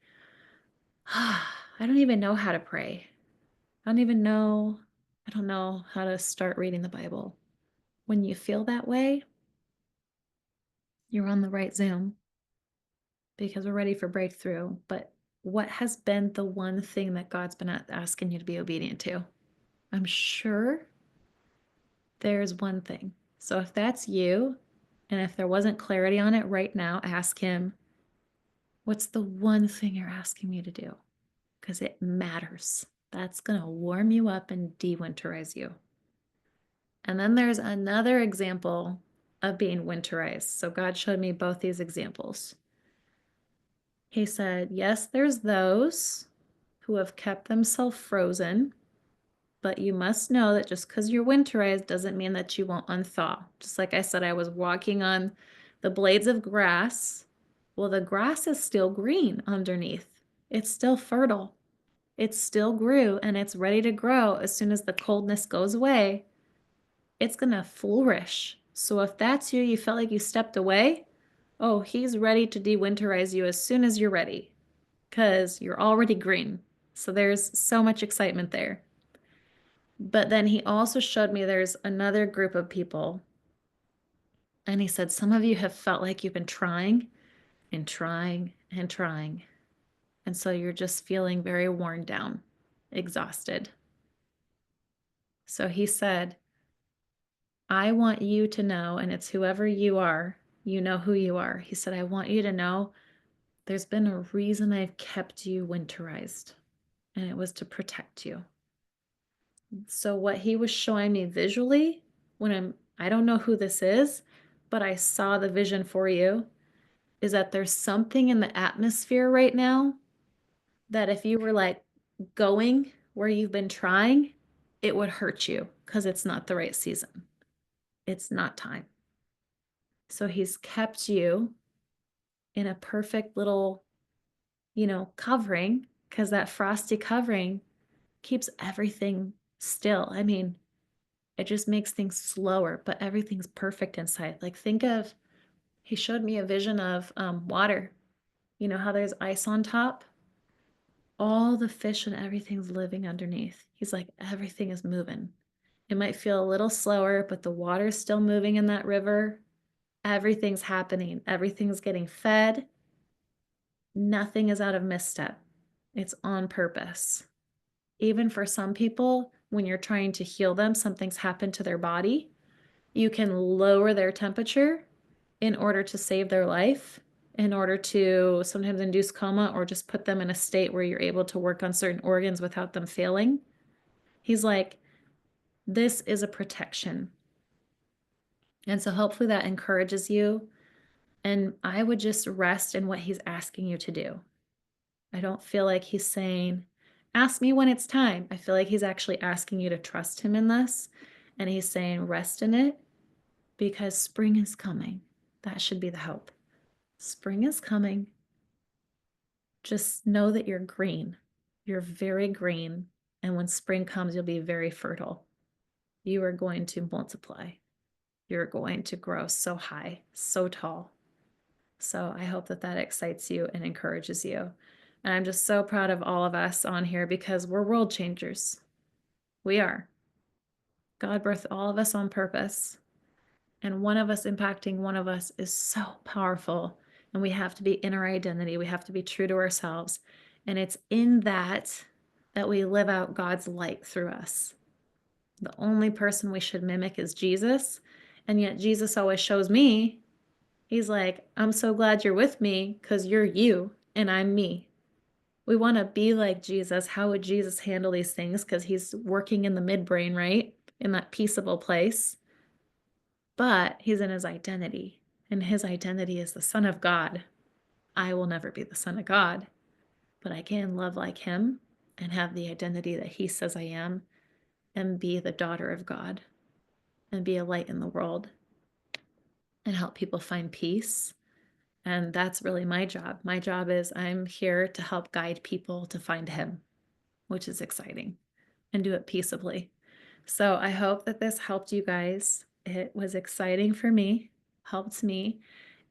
ah, I don't even know how to pray. I don't know how to start reading the Bible. When you feel that way, you're on the right Zoom because we're ready for breakthrough. But what has been the one thing that God's been asking you to be obedient to? I'm sure there's one thing. So if that's you, and if there wasn't clarity on it right now, ask Him, what's the one thing you're asking me to do? Because it matters. That's going to warm you up and de-winterize you. And then there's another example of being winterized. So God showed me both these examples. He said, yes, there's those who have kept themselves frozen, but you must know that just because you're winterized doesn't mean that you won't unthaw. Just like I said, I was walking on the blades of grass. Well, the grass is still green underneath. It's still fertile. It still grew and it's ready to grow. As soon as the coldness goes away, it's going to flourish. So if that's you, you felt like you stepped away, oh, He's ready to de-winterize you as soon as you're ready because you're already green. So there's so much excitement there. But then He also showed me there's another group of people. And He said, some of you have felt like you've been trying and trying and trying. And so you're just feeling very worn down, exhausted. So He said, I want you to know, and it's whoever you are, you know who you are. He said, I want you to know there's been a reason I've kept you winterized, and it was to protect you. So what He was showing me visually I don't know who this is, but I saw the vision for you, is that there's something in the atmosphere right now that if you were like going where you've been trying, it would hurt you because it's not the right season. It's not time. So He's kept you in a perfect little, covering, because that frosty covering keeps everything still. I mean, it just makes things slower, but everything's perfect inside. Like, He showed me a vision of water. You know how there's ice on top? All the fish and everything's living underneath. He's like, everything is moving. It might feel a little slower, but the water's still moving in that river. Everything's happening. Everything's getting fed. Nothing is out of misstep. It's on purpose. Even for some people, when you're trying to heal them, something's happened to their body, you can lower their temperature in order to save their life, in order to sometimes induce coma or just put them in a state where you're able to work on certain organs without them failing. He's like, this is a protection. And so hopefully that encourages you. And I would just rest in what He's asking you to do. I don't feel like He's saying, ask me when it's time. I feel like He's actually asking you to trust Him in this. And He's saying, rest in it because spring is coming. That should be the hope. Spring is coming. Just know that you're green. You're very green. And when spring comes, you'll be very fertile. You are going to multiply. You're going to grow so high, so tall. So I hope that that excites you and encourages you. And I'm just so proud of all of us on here because we're world changers. We are. God birthed all of us on purpose. And one of us impacting one of us is so powerful. And we have to be in our identity. We have to be true to ourselves. And it's in that we live out God's light through us. The only person we should mimic is Jesus. And yet Jesus always shows me, He's like, I'm so glad you're with me because you're you and I'm me. We want to be like Jesus. How would Jesus handle these things? Because He's working in the midbrain, right? In that peaceable place. But He's in His identity. And His identity is the Son of God. I will never be the Son of God, but I can love like Him and have the identity that He says I am and be the daughter of God and be a light in the world and help people find peace. And that's really my job. My job is I'm here to help guide people to find Him, which is exciting, and do it peaceably. So I hope that this helped you guys. It was exciting for me, helped me,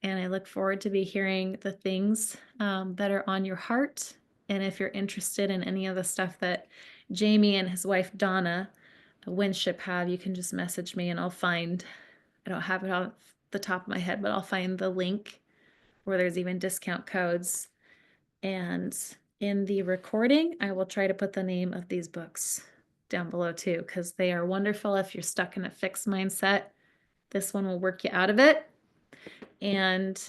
and I look forward to be hearing the things that are on your heart. And if you're interested in any of the stuff that Jamie and his wife Donna Winship have, you can just message me and I don't have it off the top of my head, but I'll find the link where there's even discount codes. And In the recording, I will try to put the name of these books down below too, because they are wonderful if you're stuck in a fixed mindset. This one will work you out of it. And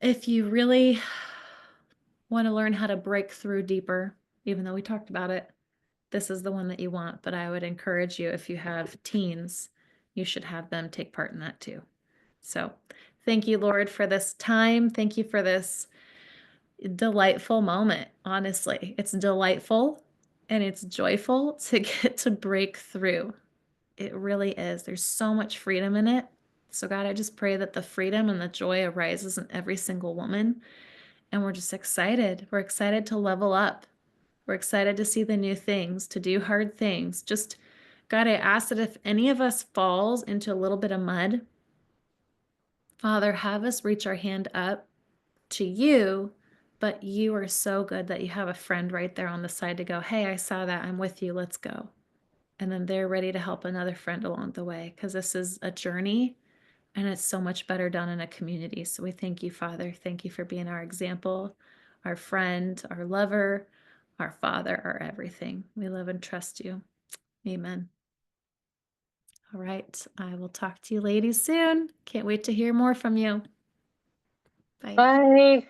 if you really want to learn how to break through deeper, even though we talked about it, this is the one that you want. But I would encourage you, if you have teens, you should have them take part in that too. So thank you, Lord, for this time. Thank you for this delightful moment. Honestly, it's delightful and it's joyful to get to break through. It really is. There's so much freedom in it. So, God, I just pray that the freedom and the joy arises in every single woman. And we're just excited. We're excited to level up. We're excited to see the new things, to do hard things. Just, God, I ask that if any of us falls into a little bit of mud, Father, have us reach our hand up to you, but you are so good that you have a friend right there on the side to go, hey, I saw that. I'm with you. Let's go. And then they're ready to help another friend along the way, because this is a journey and it's so much better done in a community. So we thank you, Father. Thank you for being our example, our friend, our lover, our Father, our everything. We love and trust you. Amen. All right. I will talk to you ladies soon. Can't wait to hear more from you. Bye. Bye.